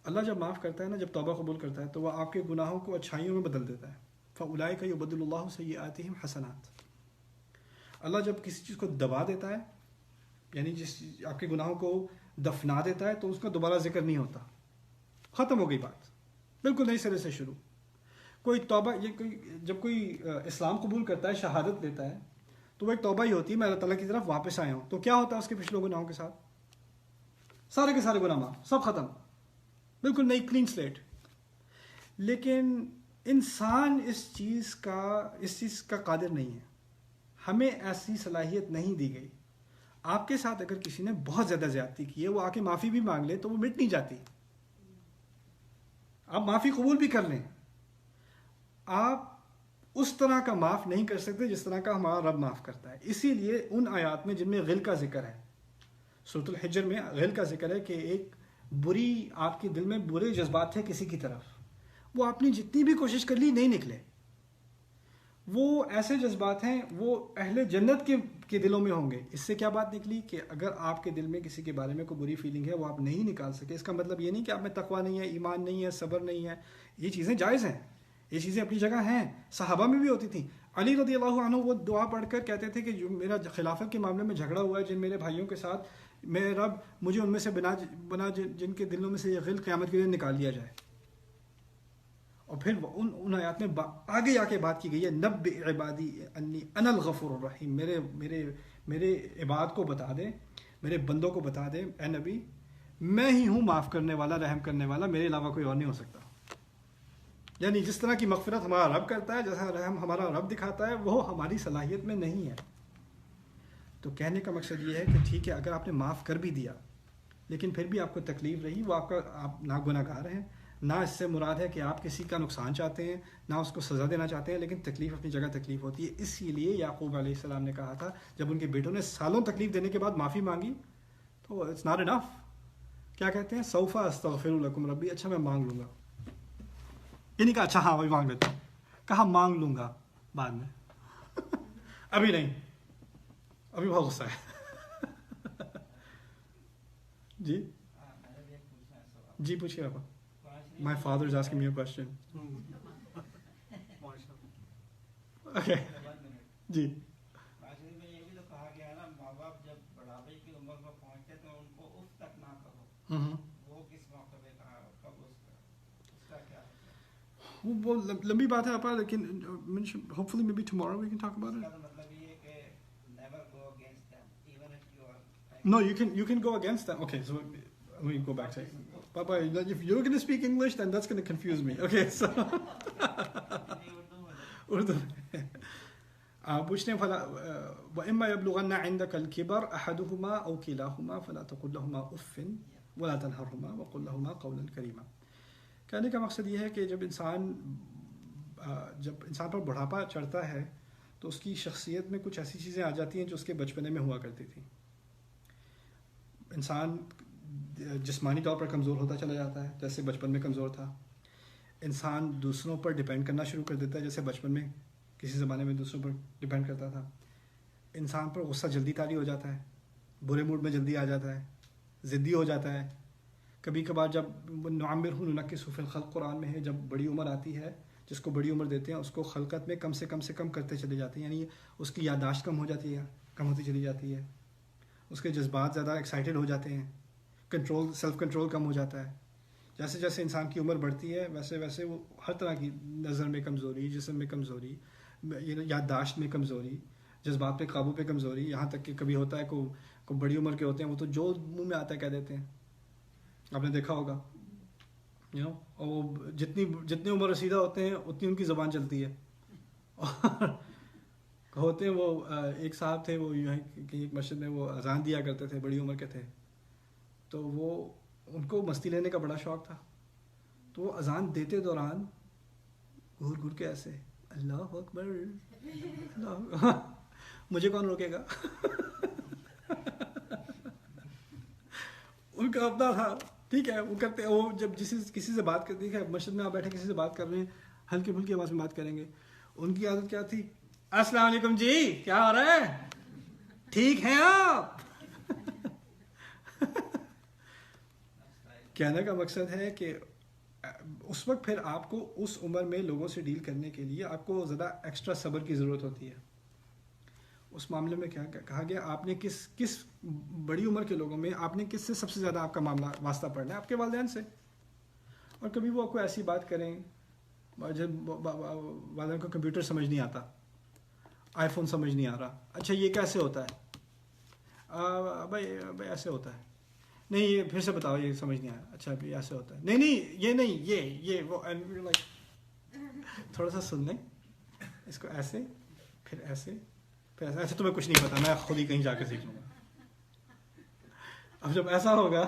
اللہ جب معاف کرتا ہے نا، جب توبہ قبول کرتا ہے تو وہ آپ کے گناہوں کو اچھائیوں میں بدل دیتا ہے. فَأُولَئِكَ يُبَدِّلُ اللَّهُ سَيِّئَاتِهِمْ حَسَنَاتٍ. اللہ جب کسی چیز کو دبا دیتا ہے، یعنی جس آپ کے گناہوں کو دفنا دیتا ہے، تو اس کا دوبارہ ذکر نہیں ہوتا، ختم ہو گئی بات، بالکل نئی سرے سے شروع. کوئی توبہ، جب کوئی اسلام قبول کرتا ہے، شہادت دیتا ہے، تو وہ ایک توبہ ہی ہوتی ہے، میں اللہ تعالیٰ کی طرف واپس آیا ہوں. تو کیا ہوتا ہے اس کے پچھلے گناہوں کے ساتھ؟ سارے کے سارے گناہ معاف، سب ختم، بالکل نئی کلین سلیٹ. لیکن انسان اس چیز کا قادر نہیں ہے. ہمیں ایسی صلاحیت نہیں دی گئی. آپ کے ساتھ اگر کسی نے بہت زیادہ زیادتی کی ہے، وہ آ کے معافی بھی مانگ لے تو وہ مٹ نہیں جاتی. آپ معافی قبول بھی کر لیں، آپ اس طرح کا معاف نہیں کر سکتے جس طرح کا ہمارا رب معاف کرتا ہے. اسی لیے ان آیات میں جن میں غل کا ذکر ہے، سورۃ الحجر میں غل کا ذکر ہے کہ ایک بری، آپ کے دل میں برے جذبات تھے کسی کی طرف، وہ آپ نے جتنی بھی کوشش کر لی نہیں نکلے. وہ ایسے جذبات ہیں، وہ اہل جنت کے دلوں میں ہوں گے. اس سے کیا بات نکلی کہ اگر آپ کے دل میں کسی کے بارے میں کوئی بری فیلنگ ہے، وہ آپ نہیں نکال سکے، اس کا مطلب یہ نہیں کہ آپ میں تقویٰ نہیں ہے، ایمان نہیں ہے، صبر نہیں ہے. یہ چیزیں جائز ہیں، یہ چیزیں اپنی جگہ ہیں، صحابہ میں بھی ہوتی تھیں. علی رضی اللہ عنہ وہ دعا پڑھ کر کہتے تھے کہ جو میرا خلافت کے معاملے میں جھگڑا ہوا ہے جن میرے بھائیوں کے ساتھ، میرے رب مجھے ان میں سے بنا جن کے دلوں میں سے یہ غل قیامت کے دن نکال لیا جائے. اور پھر ان آیات میں آگے آ کے بات کی گئی ہے، نبئ عبادی انی انا الغفور الرحیم. میرے عباد کو بتا دیں، میرے بندوں کو بتا دیں اے نبی، میں ہی ہوں معاف کرنے والا، رحم کرنے والا، میرے علاوہ کوئی اور نہیں ہو سکتا. یعنی جس طرح کی مغفرت ہمارا رب کرتا ہے، جیسا رحم ہمارا رب دکھاتا ہے، وہ ہماری صلاحیت میں نہیں ہے. تو کہنے کا مقصد یہ ہے کہ ٹھیک ہے اگر آپ نے معاف کر بھی دیا لیکن پھر بھی آپ کو تکلیف رہی، وہ آپ نہ گناہ گار ہیں، نہ اس سے مراد ہے کہ آپ کسی کا نقصان چاہتے ہیں، نہ اس کو سزا دینا چاہتے ہیں، لیکن تکلیف اپنی جگہ تکلیف ہوتی ہے. اسی لیے یعقوب علیہ السلام نے کہا تھا جب ان کے بیٹوں نے سالوں تکلیف دینے کے بعد معافی مانگی تو اٹس ناٹ انف. کیا کہتے ہیں؟ سوف استغفر لکم ربی. اچھا میں مانگ لوں گا. یہ نہیں کہا اچھا ہاں وہی مانگ لیتا ہوں، کہا مانگ لوں گا بعد میں ابھی نہیں، ابھی بہت غصہ ہے. جی پوچھیے آپ. My father is asking me a question. Okay. جی. میں یہ بھی تو کہا گیا ہے نا، ماں باپ جب بڑھاپے کی عمر پر پہنچتے تو ان کو اف تک نہ کہو. وہ کس موقع پہ کہا، کب اس کا کیا ہے؟ وہ لمبی بات ہے آپ، لیکن hopefully maybe tomorrow we can talk about it. اس کا مطلب یہ ہے کہ never go against them even if you are. No, you can go against them. Okay, so let me go back to it. Papa, if you're going to speak English, then that's going to confuse me. Okay, so Urdu میں پوچھتے ہیں فلا وَإِمَّا يَبْلُغَنَّ عِنْدَكَ الْكِبَرَ أَحَدُهُمَا أَوْ كِلَاهُمَا فَلَا تَقُل لَّهُمَا أُفٍّ وَلَا تَنْهَرْهُمَا وَقُل لَّهُمَا قَوْلًا كَرِيمًا. کہنے کا مقصد یہ ہے کہ جب انسان پر بڑھاپا چڑھتا ہے تو اس کی شخصیت میں کچھ ایسی چیزیں آ جاتی ہیں جو اس کے بچپنے میں ہوا کرتی تھیں. انسان جسمانی طور پر کمزور ہوتا چلا جاتا ہے جیسے بچپن میں کمزور تھا. انسان دوسروں پر ڈیپینڈ کرنا شروع کر دیتا ہے جیسے بچپن میں کسی زمانے میں دوسروں پر ڈیپینڈ کرتا تھا. انسان پر غصہ جلدی طاری ہو جاتا ہے, برے موڈ میں جلدی آ جاتا ہے, ضدی ہو جاتا ہے. کبھی کبھار جب نعمرہ ننکسہ فی الخلق قرآن میں ہے, جب بڑی عمر آتی ہے جس کو بڑی عمر دیتے ہیں اس کو خلقت میں کم سے کم کرتے چلے جاتے ہیں, یعنی اس کی یادداشت کم ہوتی چلی جاتی ہے, اس کے جذبات زیادہ ایکسائٹیڈ ہو جاتے ہیں, سیلف کنٹرول کم ہو جاتا ہے. جیسے جیسے انسان کی عمر بڑھتی ہے ویسے ویسے وہ ہر طرح کی نظر میں کمزوری, جسم میں کمزوری, یادداشت میں کمزوری, جذبات پہ قابو پہ کمزوری, یہاں تک کہ کبھی ہوتا ہے کو بڑی عمر کے ہوتے ہیں وہ تو جو منہ میں آتا ہے کہہ دیتے ہیں. آپ نے دیکھا ہوگا اور وہ جتنی عمر رسیدہ ہوتے ہیں اتنی ان کی زبان چلتی ہے. ہوتے ہیں وہ ایک صاحب تھے, وہ یوں ہے کہ ایک مسجد میں وہ اذان دیا کرتے تھے, بڑی عمر کے تھے, تو وہ ان کو مستی لینے کا بڑا شوق تھا. تو وہ اذان دیتے دوران گھور گھور کے ایسے اللہ اکبر اللہ, مجھے کون روکے گا. ان کا اپنا تھا, ٹھیک ہے, وہ کرتے, وہ جب کسی سے بات کرتے ہیں, مسجد میں آپ بیٹھے کسی سے بات کر رہے ہیں, ہلکی پھلکی آواز میں بات کریں گے. ان کی عادت کیا تھی, السلام علیکم جی, کیا ہو رہا ہے, ٹھیک ہیں آپ. کہنے کا مقصد ہے کہ اس وقت پھر آپ کو اس عمر میں لوگوں سے ڈیل کرنے کے لیے آپ کو زیادہ ایکسٹرا صبر کی ضرورت ہوتی ہے. اس معاملے میں کیا کہا گیا, آپ نے کس بڑی عمر کے لوگوں میں آپ نے کس سے سب سے زیادہ آپ کا معاملہ واسطہ پڑنا ہے, آپ کے والدین سے. اور کبھی وہ آپ کو ایسی بات کریں, جب والدین کو کمپیوٹر سمجھ نہیں آتا, آئی فون سمجھ نہیں آ رہا, اچھا یہ کیسے ہوتا ہے, بھائی ایسے ہوتا ہے, نہیں یہ پھر سے بتاؤ, یہ سمجھ نہیں آیا, اچھا ابھی ایسے ہوتا ہے, نہیں یہ نہیں یہ وہ, تھوڑا سا سن لیں اس کو, ایسے پھر ایسے پھر ایسے تمہیں کچھ نہیں پتا, میں خود ہی کہیں جا کے سیکھ لوں گا. اب جب ایسا ہوگا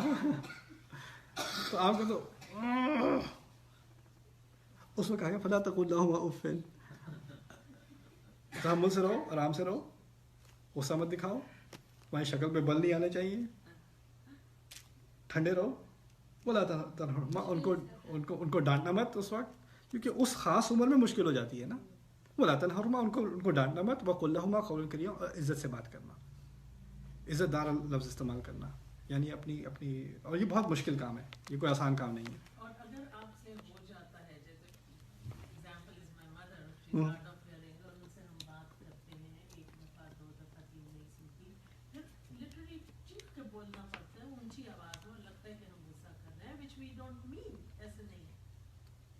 تو آپ کو تو اس میں کہا گیا فلا تقل لهما اف, تحمل سے رہو, آرام سے رہو, غصہ مت دکھاؤ, تمہاری شکل پہ بل نہیں آنا چاہیے, ٹھنڈے رہو. بولا تنہرہما, ان کو ڈانٹنا مت اس وقت, کیونکہ اس خاص عمر میں مشکل ہو جاتی ہے نا. بولا تنہرہما, ان کو ڈانٹنا مت. وقل لہما قولا کریما, اور عزت سے بات کرنا, عزت دار لفظ استعمال کرنا, یعنی اپنی اور یہ بہت مشکل کام ہے, یہ کوئی آسان کام نہیں ہے. اور اگر آپ سے ہو جاتا ہے, جیسے example is my mother, she art of hearing, اور ان سے ہم بات کرتے ہیں, ایک دفعہ دو دفعہ تین نہیں سنتی, پھر لٹرلی چیخ کے بولنا پڑتا ہے اونچی آواز میں, لگتا ہے کہ ہم غصہ کر رہے ہیں, وچ وی ڈونٹ مین, ایسے نہیں ہے.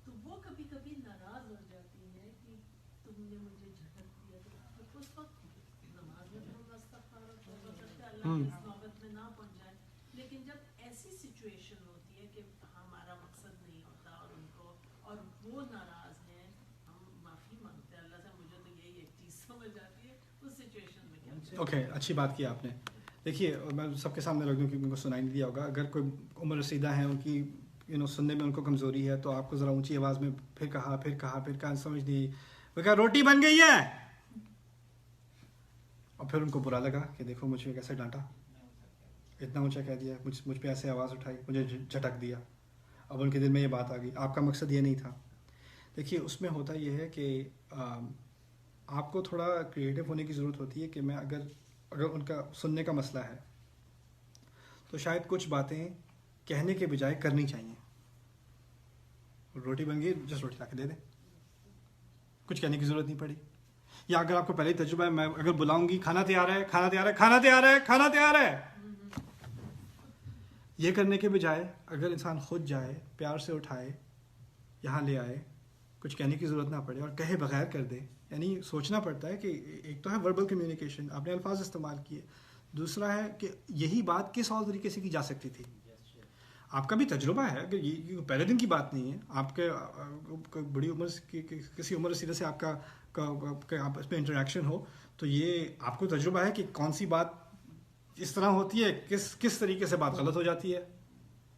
تو وہ کبھی کبھی ناراض ہو جاتی ہے کہ تم نے مجھے جھٹک دیا. تو اس وقت نماز میں ہم استغفار اور توبہ کرتے ہیں, اللہ کی اس نوبت میں نہ پہنچ جائے. لیکن جب ایسی سچویشن ہوتی ہے کہ ہمارا مقصد نہیں ہوتا اور ان کو, اور وہ ناراض ہیں, ہم معافی مانگتے ہیں اللہ سے. مجھے تو یہی ایک چیز سمجھ آتی ہے اس سچویشن میں کیا. اوکے, اچھی بات کی آپ نے. دیکھیے, میں سب کے سامنے رکھ دوں کیونکہ ان کو سنائی نہیں دیا ہوگا. اگر کوئی عمر رسیدہ ہے, ان کی سننے میں ان کو کمزوری ہے, تو آپ کو ذرا اونچی آواز میں پھر کہا سمجھ نہیں, وہ کہا روٹی بن گئی ہے, اور پھر ان کو برا لگا کہ دیکھو مجھے کیسے ڈانٹا, اتنا اونچا کہہ دیا, مجھ پہ ایسے آواز اٹھائی, مجھے جھٹک دیا. اب ان کے دل میں یہ بات آ گئی. آپ کا مقصد یہ نہیں تھا. دیکھیے, اس میں ہوتا یہ ہے کہ آپ کو تھوڑا کریٹو ہونے کی ضرورت ہوتی ہے کہ میں اگر ان کا سننے کا مسئلہ ہے تو شاید کچھ باتیں کہنے کے بجائے کرنی چاہیے. روٹی بن گئی, جس روٹی لا کے دے دیں, کچھ کہنے کی ضرورت نہیں پڑی. یا اگر آپ کو پہلے ہی تجربہ ہے, میں اگر بلاؤں گی کھانا تیار ہے, کھانا تیار ہے, کھانا تیار ہے, کھانا تیار ہے, یہ کرنے کے بجائے اگر انسان خود جائے, پیار سے اٹھائے, یہاں لے آئے, کچھ کہنے کی ضرورت نہ پڑے اور کہے بغیر کر دے. یعنی سوچنا پڑتا ہے کہ ایک تو ہے وربل کمیونیکیشن, آپ نے الفاظ استعمال کیے, دوسرا ہے کہ یہی بات کس اور طریقے سے کی جا سکتی تھی. آپ کا بھی تجربہ ہے کہ یہ پہلے دن کی بات نہیں ہے. آپ کے بڑی عمر کسی عمر رسیدہ سے آپ کا آپ اس میں انٹریکشن ہو تو یہ آپ کو تجربہ ہے کہ کون سی بات اس طرح ہوتی ہے, کس طریقے سے بات غلط ہو جاتی ہے,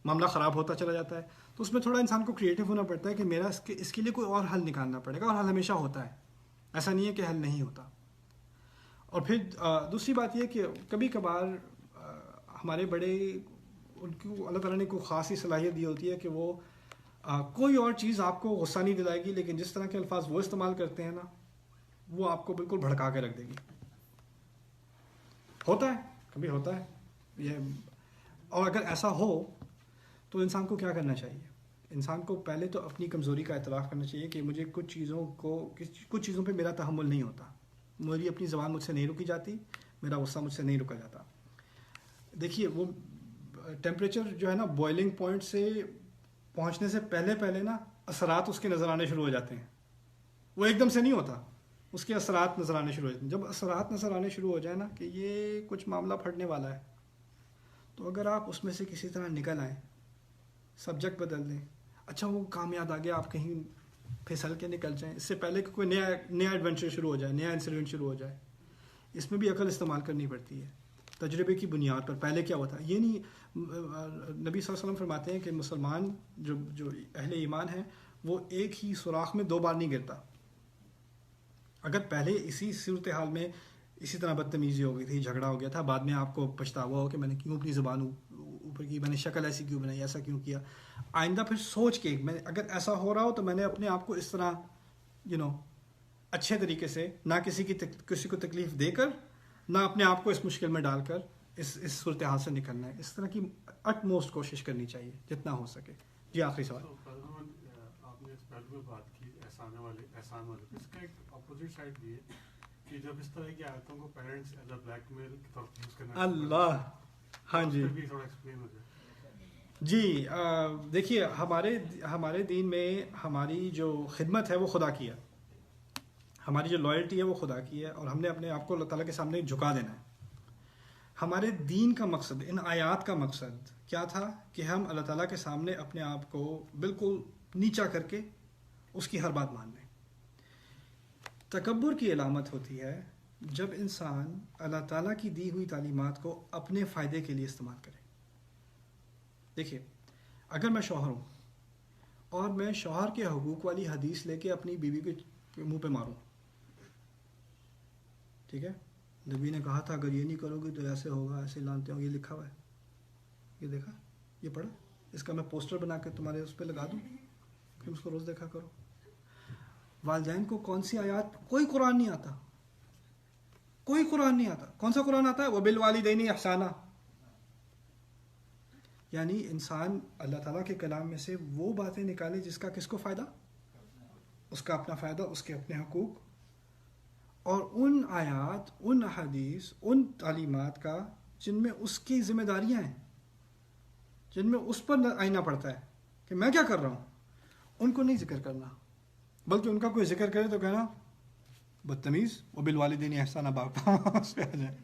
معاملہ خراب ہوتا چلا جاتا ہے. تو اس میں تھوڑا انسان کو کریٹو ہونا پڑتا ہے کہ میرا اس کے لیے کوئی اور حل نکالنا پڑے گا, اور حل ہمیشہ ہوتا ہے, ایسا نہیں ہے کہ حل نہیں ہوتا. اور پھر دوسری بات یہ کہ کبھی کبھار ہمارے بڑے, ان کو اللہ تعالیٰ نے کوئی خاصی صلاحیت دی ہوتی ہے کہ وہ کوئی اور چیز آپ کو غصہ نہیں دلائے گی, لیکن جس طرح کے الفاظ وہ استعمال کرتے ہیں نا, وہ آپ کو بالکل بھڑکا کے رکھ دے گی. ہوتا ہے, کبھی ہوتا ہے یہ. اور اگر ایسا ہو تو انسان کو کیا کرنا چاہیے؟ انسان کو پہلے تو اپنی کمزوری کا اعتراف کرنا چاہیے کہ مجھے کچھ چیزوں پہ میرا تحمل نہیں ہوتا, میری اپنی زبان مجھ سے نہیں رکی جاتی, میرا غصہ مجھ سے نہیں رکا جاتا. دیکھیے وہ ٹیمپریچر جو ہے نا بوائلنگ پوائنٹ سے پہنچنے سے پہلے نا اثرات اس کے نظر آنے شروع ہو جاتے ہیں. وہ ایک دم سے نہیں ہوتا, اس کے اثرات نظر آنے شروع ہو جاتے ہیں. جب اثرات نظر آنے شروع ہو جائے نا کہ یہ کچھ معاملہ پھٹنے والا ہے, تو اگر آپ اس میں سے کسی طرح نکل آئیں, سبجیکٹ بدل دیں, اچھا وہ کام یاد آ گیا, آپ کہیں پھسل کے نکل جائیں, اس سے پہلے کہ کوئی نیا ایڈونچر شروع ہو جائے, نیا انسیڈنٹ شروع ہو جائے. اس میں بھی عقل استعمال کرنی پڑتی ہے تجربے کی بنیاد پر. پہلے کیا ہوتا ہے یہ نہیں, نبی صلی اللہ علیہ وسلم فرماتے ہیں کہ مسلمان جو اہل ایمان ہیں وہ ایک ہی سوراخ میں 2 بار نہیں گرتا. اگر پہلے اسی صورتحال میں اسی طرح بدتمیزی ہو گئی تھی, جھگڑا ہو گیا تھا, بعد میں آپ کو پچھتاوا ہو کہ میں نے کیوں اپنی زبان اوپر کی, میں نے شکل ایسی کیوں بنائی, ایسا کیوں کیا, آئندہ پھر سوچ کے میں اگر ایسا ہو رہا ہو تو میں نے اپنے آپ کو اس طرح اچھے طریقے سے, نہ کسی کو تکلیف دے کر, نہ اپنے آپ کو اس مشکل میں ڈال کر اس صورتحال سے نکلنا ہے. اس طرح کی اٹ موسٹ کوشش کرنی چاہیے جتنا ہو سکے. جی آخری سوال. آپ نے اس پہلو میں بات کی احسان والے, اس کا ایک اپوزٹ سائڈ بھی ہے کہ جب اس طرح کی آیتوں کو پیرنٹس ایز اے بلیک میل کی طرف یوز کرنا, اللہ, ہاں جی تھوڑا ایکسپلین ہو جائے. جی دیکھیے ہمارے دین میں ہماری جو خدمت ہے وہ خدا کی ہے, ہماری جو لائلٹی ہے وہ خدا کی ہے, اور ہم نے اپنے آپ کو اللہ تعالیٰ کے سامنے جھکا دینا ہے. ہمارے دین کا مقصد, ان آیات کا مقصد کیا تھا کہ ہم اللہ تعالیٰ کے سامنے اپنے آپ کو بالکل نیچا کر کے اس کی ہر بات مان لیں. تکبر کی علامت ہوتی ہے جب انسان اللہ تعالیٰ کی دی ہوئی تعلیمات کو اپنے فائدے کے لیے استعمال کرے. دیکھیے اگر میں شوہر ہوں اور میں شوہر کے حقوق والی حدیث لے کے اپنی بیوی کے منہ پہ ماروں, ٹھیک ہے, نبی نے کہا تھا اگر یہ نہیں کرو گے تو ایسے ہوگا, ایسے لانتے ہوں, یہ لکھا ہوا ہے, یہ دیکھا, یہ پڑھا, اس کا میں پوسٹر بنا کے تمہارے اس پہ لگا دوں کہ اس کو روز دیکھا کرو. والدین کو کون سی آیات, کوئی قرآن نہیں آتا, کوئی قرآن نہیں آتا. کون سا قرآن آتا ہے؟ وَبِالْوَالِدَيْنِ إِحْسَانًا. یعنی انسان اللہ تعالیٰ کے کلام میں سے وہ باتیں نکالے جس کا کس کو فائدہ, اس کا اپنا فائدہ, اس کے اپنے حقوق, اور ان آیات, ان احادیث, ان تعلیمات کا جن میں اس کی ذمہ داریاں ہیں, جن میں اس پر آئینہ پڑتا ہے کہ میں کیا کر رہا ہوں, ان کو نہیں ذکر کرنا, بلکہ ان کا کوئی ذکر کرے تو کہنا بدتمیز. وَبِالْوَالِدَيْنِ إِحْسَانًا باپ اس پہ آ جائے.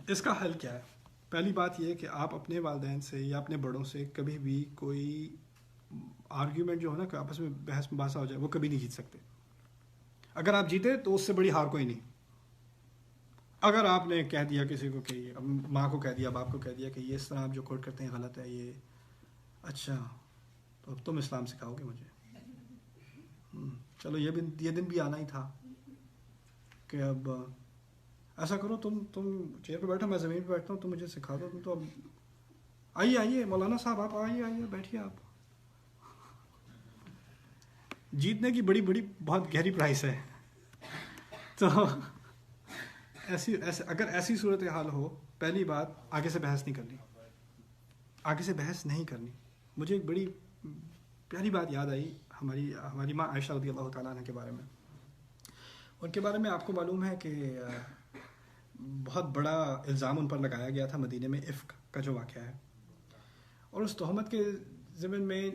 اس کا حل کیا ہے؟ پہلی بات یہ کہ آپ اپنے والدین سے یا اپنے بڑوں سے کبھی بھی کوئی آرگیومنٹ جو ہے نا کہ آپس میں بحث مباحثہ ہو جائے, وہ کبھی نہیں جیت سکتے. اگر آپ جیتے تو اس سے بڑی ہار کوئی نہیں. اگر آپ نے کہہ دیا کسی کو کہ ماں کو کہہ دیا, باپ کو کہہ دیا کہ یہ اس طرح آپ جو کوٹ کرتے ہیں غلط ہے, یہ اچھا تو اب تم اسلام سکھاؤ گے مجھے, چلو یہ دن بھی آنا ہی تھا کہ اب ایسا کرو, تم چیئر پہ بیٹھو, میں زمین پہ بیٹھتا ہوں, تم مجھے سکھا دو. تم تو اب آئیے مولانا صاحب, آپ آئیے بیٹھیے. آپ جیتنے کی بڑی بہت گہری پرائس ہے. تو اگر ایسی صورتحال ہو, پہلی بات آگے سے بحث نہیں کرنی. مجھے ایک بڑی پیاری بات یاد آئی ہماری ماں عائشہ رضی اللہ تعالیٰ عنہ کے بارے میں. ان کے بارے میں آپ کو معلوم ہے کہ بہت بڑا الزام ان پر لگایا گیا تھا مدینے میں, افک کا جو واقعہ ہے. اور اس تہمت کے ضمن میں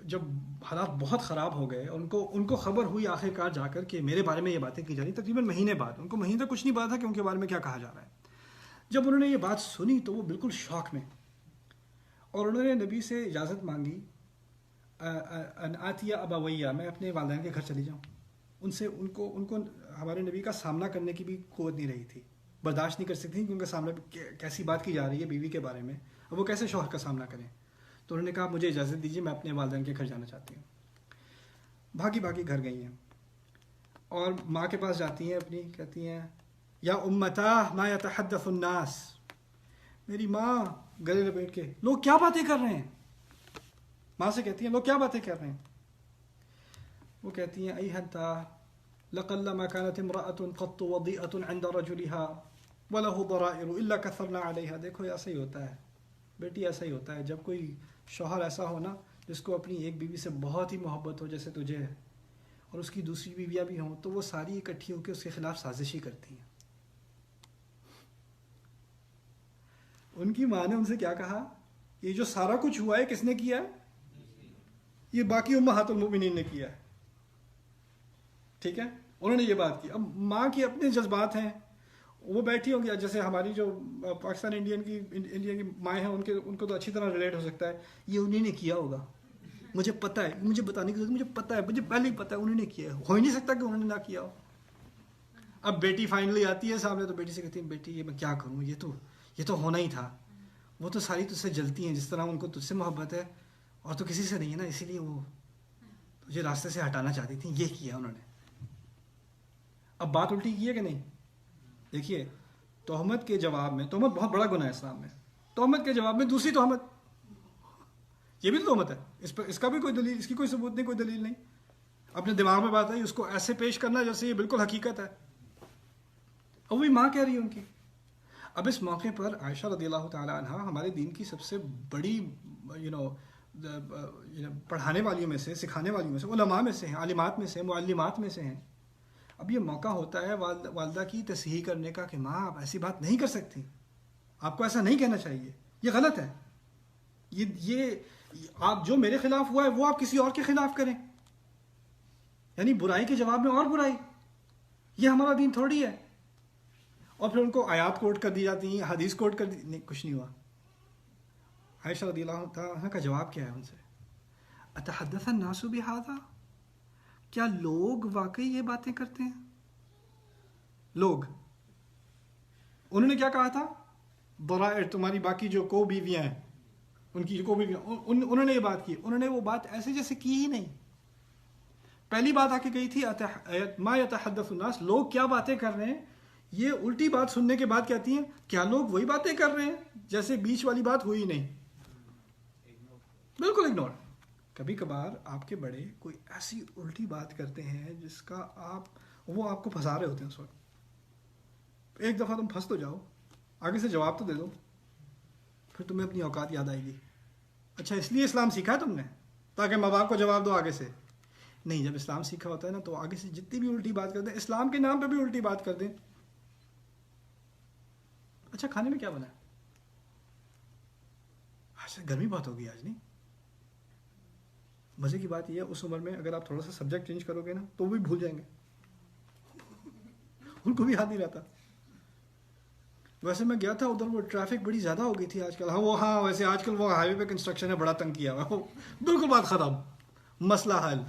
جب حالات بہت خراب ہو گئے, ان کو خبر ہوئی آخر کار جا کر کہ میرے بارے میں یہ باتیں کی جا رہی, تقریباً مہینے بعد. ان کو مہینے تک کچھ نہیں پتا تھا کہ ان کے بارے میں کیا کہا جا رہا ہے. جب انہوں نے یہ بات سنی تو وہ بالکل شوق میں, اور انہوں نے نبی سے اجازت مانگی ان آتیہ ابویہ، میں اپنے والدین کے گھر چلی جاؤں. ان کو ہمارے نبی کا سامنا کرنے کی بھی قوت نہیں رہی تھی، برداشت نہیں کر سکتی تھیں کہ ان کے سامنے کیسی بات کی جا رہی ہے بیوی کے بارے میں، اب وہ کیسے شوہر کا سامنا کریں. تو انہوں نے کہا مجھے اجازت دیجیے، میں اپنے والدین کے گھر جانا چاہتی ہوں. بھاگی گھر گئی ہیں اور ماں کے پاس جاتی ہیں اپنی، کہتی ہیں یا امتا ما یتحدث الناس، میری ماں گلے لپیٹ کے، لوگ کیا باتیں کر رہے ہیں. ماں سے کہتی ہیں لوگ کیا باتیں کر رہے ہیں. وہ کہتی ہیں ایھنتا لقل ما كانت امرأة قط وضيئة عند رجلها وله ضرائر الا كثرنا عليها. دیکھو ایسا ہی ہوتا ہے بیٹی، ایسا ہی ہوتا ہے جب کوئی شوہر ایسا ہو نا جس کو اپنی ایک بیوی سے بہت ہی محبت ہو جیسے تجھے ہے، اور اس کی دوسری بیویاں بھی ہوں، تو وہ ساری اکٹھی ہو کے اس کے خلاف سازش ہی کرتی ہیں. ان کی ماں نے ان سے کیا کہا، یہ جو سارا کچھ ہوا ہے کس نے کیا ہے؟ یہ باقی امہات المؤمنین نے کیا ہے. ٹھیک ہے، انہوں نے یہ بات کی. اب ماں کے اپنے جذبات ہیں، وہ بیٹھی ہوں گی، جیسے ہماری جو پاکستان انڈین کی مائیں ہیں ان کو تو اچھی طرح ریلیٹ ہو سکتا ہے، یہ انہیں نے کیا ہوگا، مجھے پتہ ہے، مجھے بتانے کی ضرورت، مجھے پتہ ہے، مجھے پہلے ہی پتہ ہے انہوں نے کیا ہے، ہو ہی نہیں سکتا کہ انہوں نے نہ کیا ہو. اب بیٹی فائنلی آتی ہے سامنے، تو بیٹی سے کہتی ہے بیٹی یہ میں کیا کروں، یہ تو ہونا ہی تھا. وہ تو ساری تجھ سے جلتی ہیں جس طرح ان کو تجھ سے محبت ہے، اور تو کسی سے نہیں ہے نا، اسی لیے وہ تجھے راستے سے ہٹانا چاہتی تھیں، یہ کیا انہوں نے. اب بات الٹی کی ہے کہ نہیں؟ دیکھیے تہمت کے جواب میں، تہمت بہت بڑا گناہ ہے اسلام میں، تہمت کے جواب میں دوسری تہمت، یہ بھی تہمت ہے، اس کا بھی کوئی دلیل، اس کی کوئی ثبوت نہیں، کوئی دلیل نہیں. اپنے دماغ میں بات آئی، اس کو ایسے پیش کرنا جیسے یہ بالکل حقیقت ہے. اور وہی ماں کہہ رہی ہے ان کی. اب اس موقع پر عائشہ رضی اللہ تعالی عنہ ہمارے دین کی سب سے بڑی پڑھانے والیوں میں سے، سکھانے والیوں میں سے، علماء میں سے ہیں، عالمات میں سے، معلمات میں سے ہیں. اب یہ موقع ہوتا ہے والدہ کی تصحیح کرنے کا کہ ماں آپ ایسی بات نہیں کر سکتی، آپ کو ایسا نہیں کہنا چاہیے، یہ غلط ہے. یہ آپ جو میرے خلاف ہوا ہے وہ آپ کسی اور کے خلاف کریں، یعنی برائی کے جواب میں اور برائی، یہ ہمارا دین تھوڑی ہے. اور پھر ان کو آیات کوٹ کر دی جاتی ہیں، حدیث کوٹ کر دی، نہیں کچھ نہیں ہوا. عائشہ رضی اللہ تعالیٰ کا جواب کیا ہے ان سے، اتحدث الناس بہذا، کیا لوگ واقعی یہ باتیں کرتے ہیں؟ لوگ، انہوں نے کیا کہا تھا، ضرائر، تمہاری باقی جو کو بیویاں ہیں، ان کی کو بیویاں، انہوں نے یہ بات کی. انہوں نے وہ بات ایسے جیسے کی ہی نہیں. پہلی بات آ کے گئی تھی ما یتحدث الناس، لوگ کیا باتیں کر رہے ہیں. یہ الٹی بات سننے کے بعد کہتی ہیں کیا لوگ وہی باتیں کر رہے ہیں جیسے بیچ والی بات ہوئی نہیں. بالکل اگنور. کبھی کبھار آپ کے بڑے کوئی ایسی الٹی بات کرتے ہیں جس کا وہ آپ کو پھنسا رہے ہوتے ہیں. اس وقت ایک دفعہ تم پھنس تو جاؤ، آگے سے جواب تو دے دو، پھر تمہیں اپنی اوقات یاد آئے گی. اچھا اس لیے اسلام سیکھا ہے تم نے تاکہ ماں باپ کو جواب دو آگے سے؟ نہیں، جب اسلام سیکھا ہوتا ہے نا تو آگے سے جتنی بھی الٹی بات کرتے ہیں، اسلام کے نام پہ بھی الٹی بات کر دیں. اچھا کھانے میں کیا بنا ہے؟ اچھا گرمی بہت ہوگی آج. نہیں، مزے کی بات یہ ہے اس عمر میں اگر آپ تھوڑا سا سبجیکٹ چینج کرو گے نا تو وہ بھی بھول جائیں گے، ان کو بھی یاد نہیں رہتا. ویسے میں گیا تھا ادھر، وہ ٹریفک بڑی زیادہ ہو گئی تھی آج کل. ہاں ویسے آج کل وہ ہائی وے پہ کنسٹرکشن ہے، بڑا تنگ کیا ہوا. بالکل بات ختم، مسئلہ حل.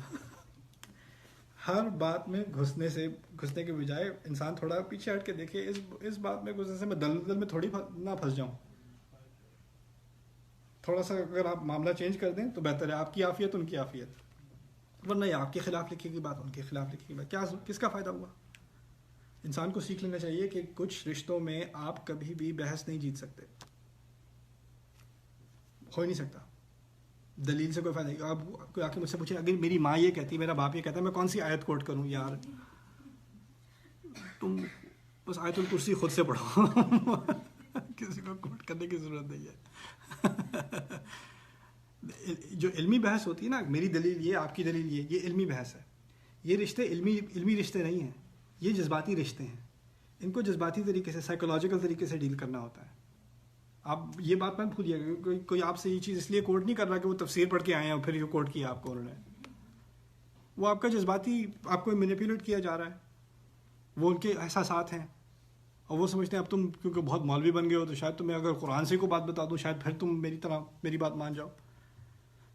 ہر بات میں گھسنے کے بجائے انسان تھوڑا پیچھے ہٹ کے دیکھے، اس بات میں گھسنے سے میں دلدل میں تھوڑی نہ پھنس جاؤں. تھوڑا سا اگر آپ معاملہ چینج کر دیں تو بہتر ہے، آپ کی عافیت ان کی عافیت. ورنہ یہ آپ کے خلاف لکھے گی بات، ان کے خلاف لکھے گی بات، کس کا فائدہ ہوا؟ انسان کو سیکھ لینا چاہیے کہ کچھ رشتوں میں آپ کبھی بھی بحث نہیں جیت سکتے، ہو ہی نہیں سکتا. دلیل سے کوئی فائدہ نہیں. آپ کوئی آ کے مجھ سے پوچھے اگر میری ماں یہ کہتی، میرا باپ یہ کہتا ہے، میں کون سی آیت کوٹ کروں؟ یار تم بس آیت الکرسی خود سے پڑھو، کسی کو کوٹ کرنے کی ضرورت نہیں ہے. جو علمی بحث ہوتی ہے نا، میری دلیل یہ، آپ کی دلیل یہ علمی بحث ہے. یہ رشتے علمی رشتے نہیں ہیں، یہ جذباتی رشتے ہیں. ان کو جذباتی طریقے سے، سائیکولوجیکل طریقے سے ڈیل کرنا ہوتا ہے. آپ یہ بات مت بھولیے گا، کوئی آپ سے یہ چیز اس لیے کوٹ نہیں کر رہا کہ وہ تفسیر پڑھ کے آئے ہیں اور پھر یہ کوٹ کیا آپ کو انہوں نے. وہ آپ کا جذباتی، آپ کو مینیپولیٹ کیا جا رہا ہے، وہ ان کے احساسات ہیں. اور وہ سمجھتے ہیں اب تم کیونکہ بہت مولوی بن گئے ہو تو شاید تمہیں اگر قرآن سے کوئی بات بتا دوں شاید پھر تم میری بات مان جاؤ.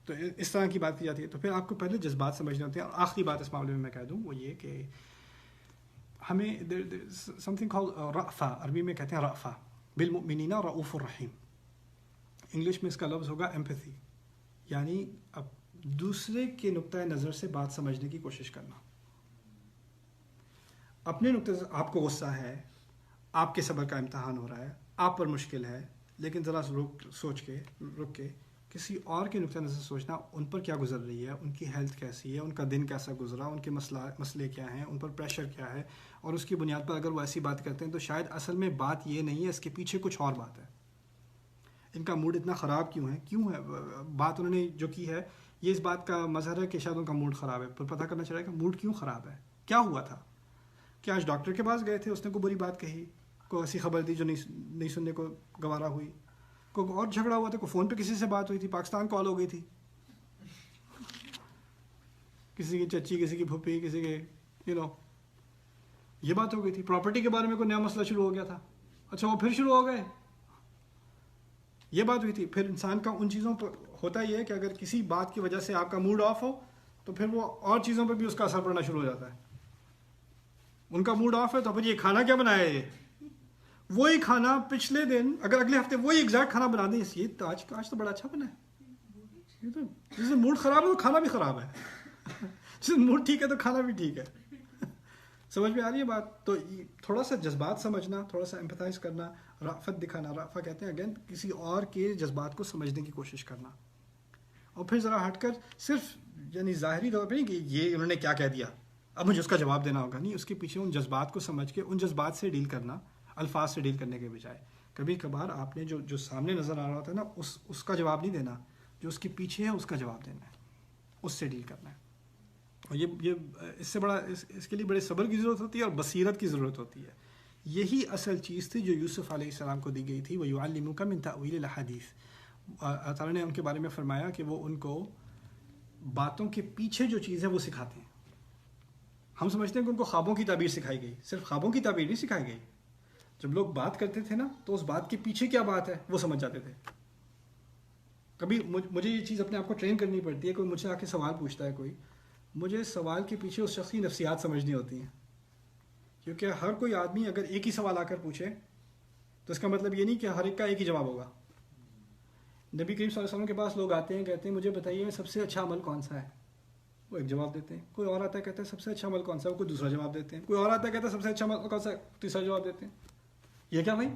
تو اس طرح کی بات کی جاتی ہے. تو پھر آپ کو پہلے جذبات سمجھنے ہوتے ہیں. اور آخری بات اس معاملے میں کہہ دوں وہ یہ کہ ہمیں سم تھنگ کال رأفہ، عربی میں کہتے ہیں رأفہ، بالمؤمنین رؤوف الرحیم. انگلش میں اس کا لفظ ہوگا ایمپیتھی، یعنی اب دوسرے کے نقطۂ نظر سے بات سمجھنے کی کوشش کرنا. اپنے نقطۂ نظر آپ کو غصہ ہے، آپ کے صبر کا امتحان ہو رہا ہے، آپ پر مشکل ہے، لیکن ذرا رک کے کسی اور کے نقطۂ نظر سوچنا، ان پر کیا گزر رہی ہے، ان کی ہیلتھ کیسی ہے، ان کا دن کیسا گزرا، ان کے مسئلے کیا ہیں، ان پر پریشر کیا ہے، اور اس کی بنیاد پر اگر وہ ایسی بات کرتے ہیں تو شاید اصل میں بات یہ نہیں ہے، اس کے پیچھے کچھ اور بات ہے. ان کا موڈ اتنا خراب کیوں ہے بات انہوں نے جو کی ہے یہ اس بات کا مظہر ہے کہ شاید ان کا موڈ خراب ہے. پر پتہ کرنا چاہیے کہ موڈ کیوں خراب ہے، کیا ہوا تھا. کیا آج ڈاکٹر کے پاس گئے تھے، اس نے کوئی بری بات کہی، کوئی ایسی خبر دی جو نہیں سننے کو گوارا ہوئی، کوئی اور جھگڑا ہوا تھا، کوئی فون پہ کسی سے بات ہوئی تھی، پاکستان کال ہو گئی تھی، کسی کی چچی، کسی کی پھوپھی، کسی کے یہ بات ہو گئی تھی. پراپرٹی کے بارے میں کوئی نیا مسئلہ شروع ہو گیا تھا، اچھا وہ پھر شروع ہو گئے، یہ بات ہوئی تھی. پھر انسان کا ان چیزوں پر ہوتا یہ ہے کہ اگر کسی بات کی وجہ سے آپ کا موڈ آف ہو تو پھر وہ اور چیزوں پہ بھی اس کا اثر پڑنا شروع ہو جاتا ہے. ان کا موڈ آف ہے تو پھر یہ کھانا کیا بنایا ہے، وہی کھانا پچھلے دن اگر اگلے ہفتے وہی ایگزیکٹ کھانا بنا دیں، یہ تو آج تو بڑا اچھا بنا ہے. جس دن موڈ خراب ہے تو کھانا بھی خراب ہے، جس دن موڈ ٹھیک ہے تو کھانا بھی ٹھیک ہے. سمجھ میں آ رہی ہے بات. تو تھوڑا سا جذبات سمجھنا، تھوڑا سا ایمپیتھائز کرنا، رأفت دکھانا. رأفہ کہتے ہیں اگین کسی اور کے جذبات کو سمجھنے کی کوشش کرنا، اور پھر ذرا ہٹ کر صرف یعنی ظاہری طور پہ نہیں کہ یہ انہوں نے کیا کہہ دیا اب مجھے اس کا جواب دینا ہوگا، نہیں، اس کے پیچھے ان جذبات کو سمجھ کے ان جذبات سے ڈیل کرنا، الفاظ سے ڈیل کرنے کے بجائے. کبھی کبھار آپ نے جو سامنے نظر آ رہا ہوتا ہے نا اس کا جواب نہیں دینا، جو اس کے پیچھے ہے اس کا جواب دینا ہے، اس سے ڈیل کرنا ہے. اور یہ اس سے بڑا اس کے لیے بڑے صبر کی ضرورت ہوتی ہے اور بصیرت کی ضرورت ہوتی ہے. یہی اصل چیز تھی جو یوسف علیہ السلام کو دی گئی تھی. وَيُعَلِّمُكَ مِن تَأْوِيلِ الْأَحَادِيثِ. اللہ تعالیٰ نے ان کے بارے میں فرمایا کہ وہ ان کو باتوں کے پیچھے جو چیز ہے وہ سکھاتے ہیں. ہم سمجھتے ہیں کہ ان کو خوابوں کی تعبیر سکھائی گئی، صرف خوابوں کی تعبیر نہیں سکھائی گئی. جب لوگ بات کرتے تھے نا تو اس بات کے پیچھے کیا بات ہے وہ سمجھ جاتے تھے. کبھی مجھے یہ چیز اپنے آپ کو ٹرین کرنی پڑتی ہے. کوئی مجھ سے آ کے سوال پوچھتا ہے، کوئی مجھے سوال کے پیچھے اس شخص کی نفسیات سمجھنی ہوتی ہیں، کیونکہ ہر کوئی آدمی اگر ایک ہی سوال آ کر پوچھے تو اس کا مطلب یہ نہیں کہ ہر ایک کا ایک ہی جواب ہوگا. نبی کریم صلی اللہ علیہ وسلم کے پاس لوگ آتے ہیں، کہتے ہیں مجھے بتائیے سب سے اچھا عمل کون سا ہے، وہ ایک جواب دیتے ہیں. کوئی اور آتا ہے کہتا ہے سب سے اچھا عمل کون سا ہے، وہ کوئی دوسرا جواب دیتے ہیں. کوئی اور آتا ہے کہتا ہے سب سے اچھا عمل کون سا ہے، تیسرا جواب دیتے ہیں. یہ کیا بھائی،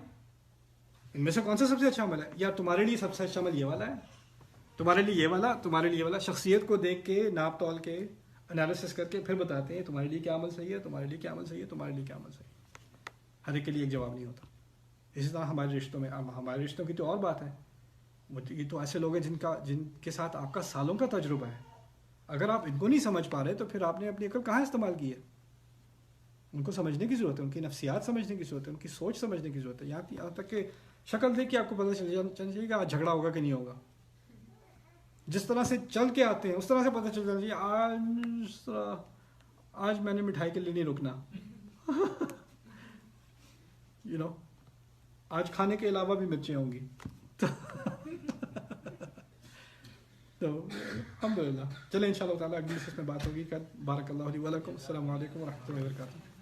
ان میں سے کون سا سب سے اچھا عمل ہے؟ یا تمہارے لیے سب سے اچھا عمل یہ والا ہے، تمہارے لیے یہ والا، تمہارے لیے یہ والا. شخصیت کو دیکھ کے ناپ تول کے انالیسس کر کے پھر بتاتے ہیں تمہارے لیے کیا عمل صحیح ہے، تمہارے لیے کیا عمل صحیح ہے، تمہارے لیے کیا عمل صحیح ہے. ہر ایک کے لیے ایک جواب نہیں ہوتا. اسی طرح ہمارے رشتوں میں، ہمارے رشتوں کی تو اور بات ہے. یہ تو ایسے لوگ ہیں جن کے ساتھ آپ کا سالوں کا تجربہ ہے. اگر آپ ان کو نہیں سمجھ پا رہے تو پھر آپ نے اپنی عقل کہاں استعمال کی ہے. ان کو سمجھنے کی ضرورت ہے، ان کی نفسیات سمجھنے کی ضرورت ہے، ان کی سوچ سمجھنے کی ضرورت ہے. یہاں تک کہ شکل دیکھ کے آپ کو پتہ چل چاہیے کہ آج جھگڑا ہوگا کہ نہیں ہوگا. جس طرح سے چل کے آتے ہیں اس طرح سے پتہ چل جانا چاہیے آج میں نے مٹھائی کے لیے نہیں رکنا. آج کھانے کے علاوہ بھی مرچیں ہوں گی. تو الحمدللہ چلیں انشاءاللہ تعالیٰ اگلی سیشن میں بات ہوگی. بارک اللہ علی ولکم. السلام علیکم ورحمۃ اللہ وبرکاتہ.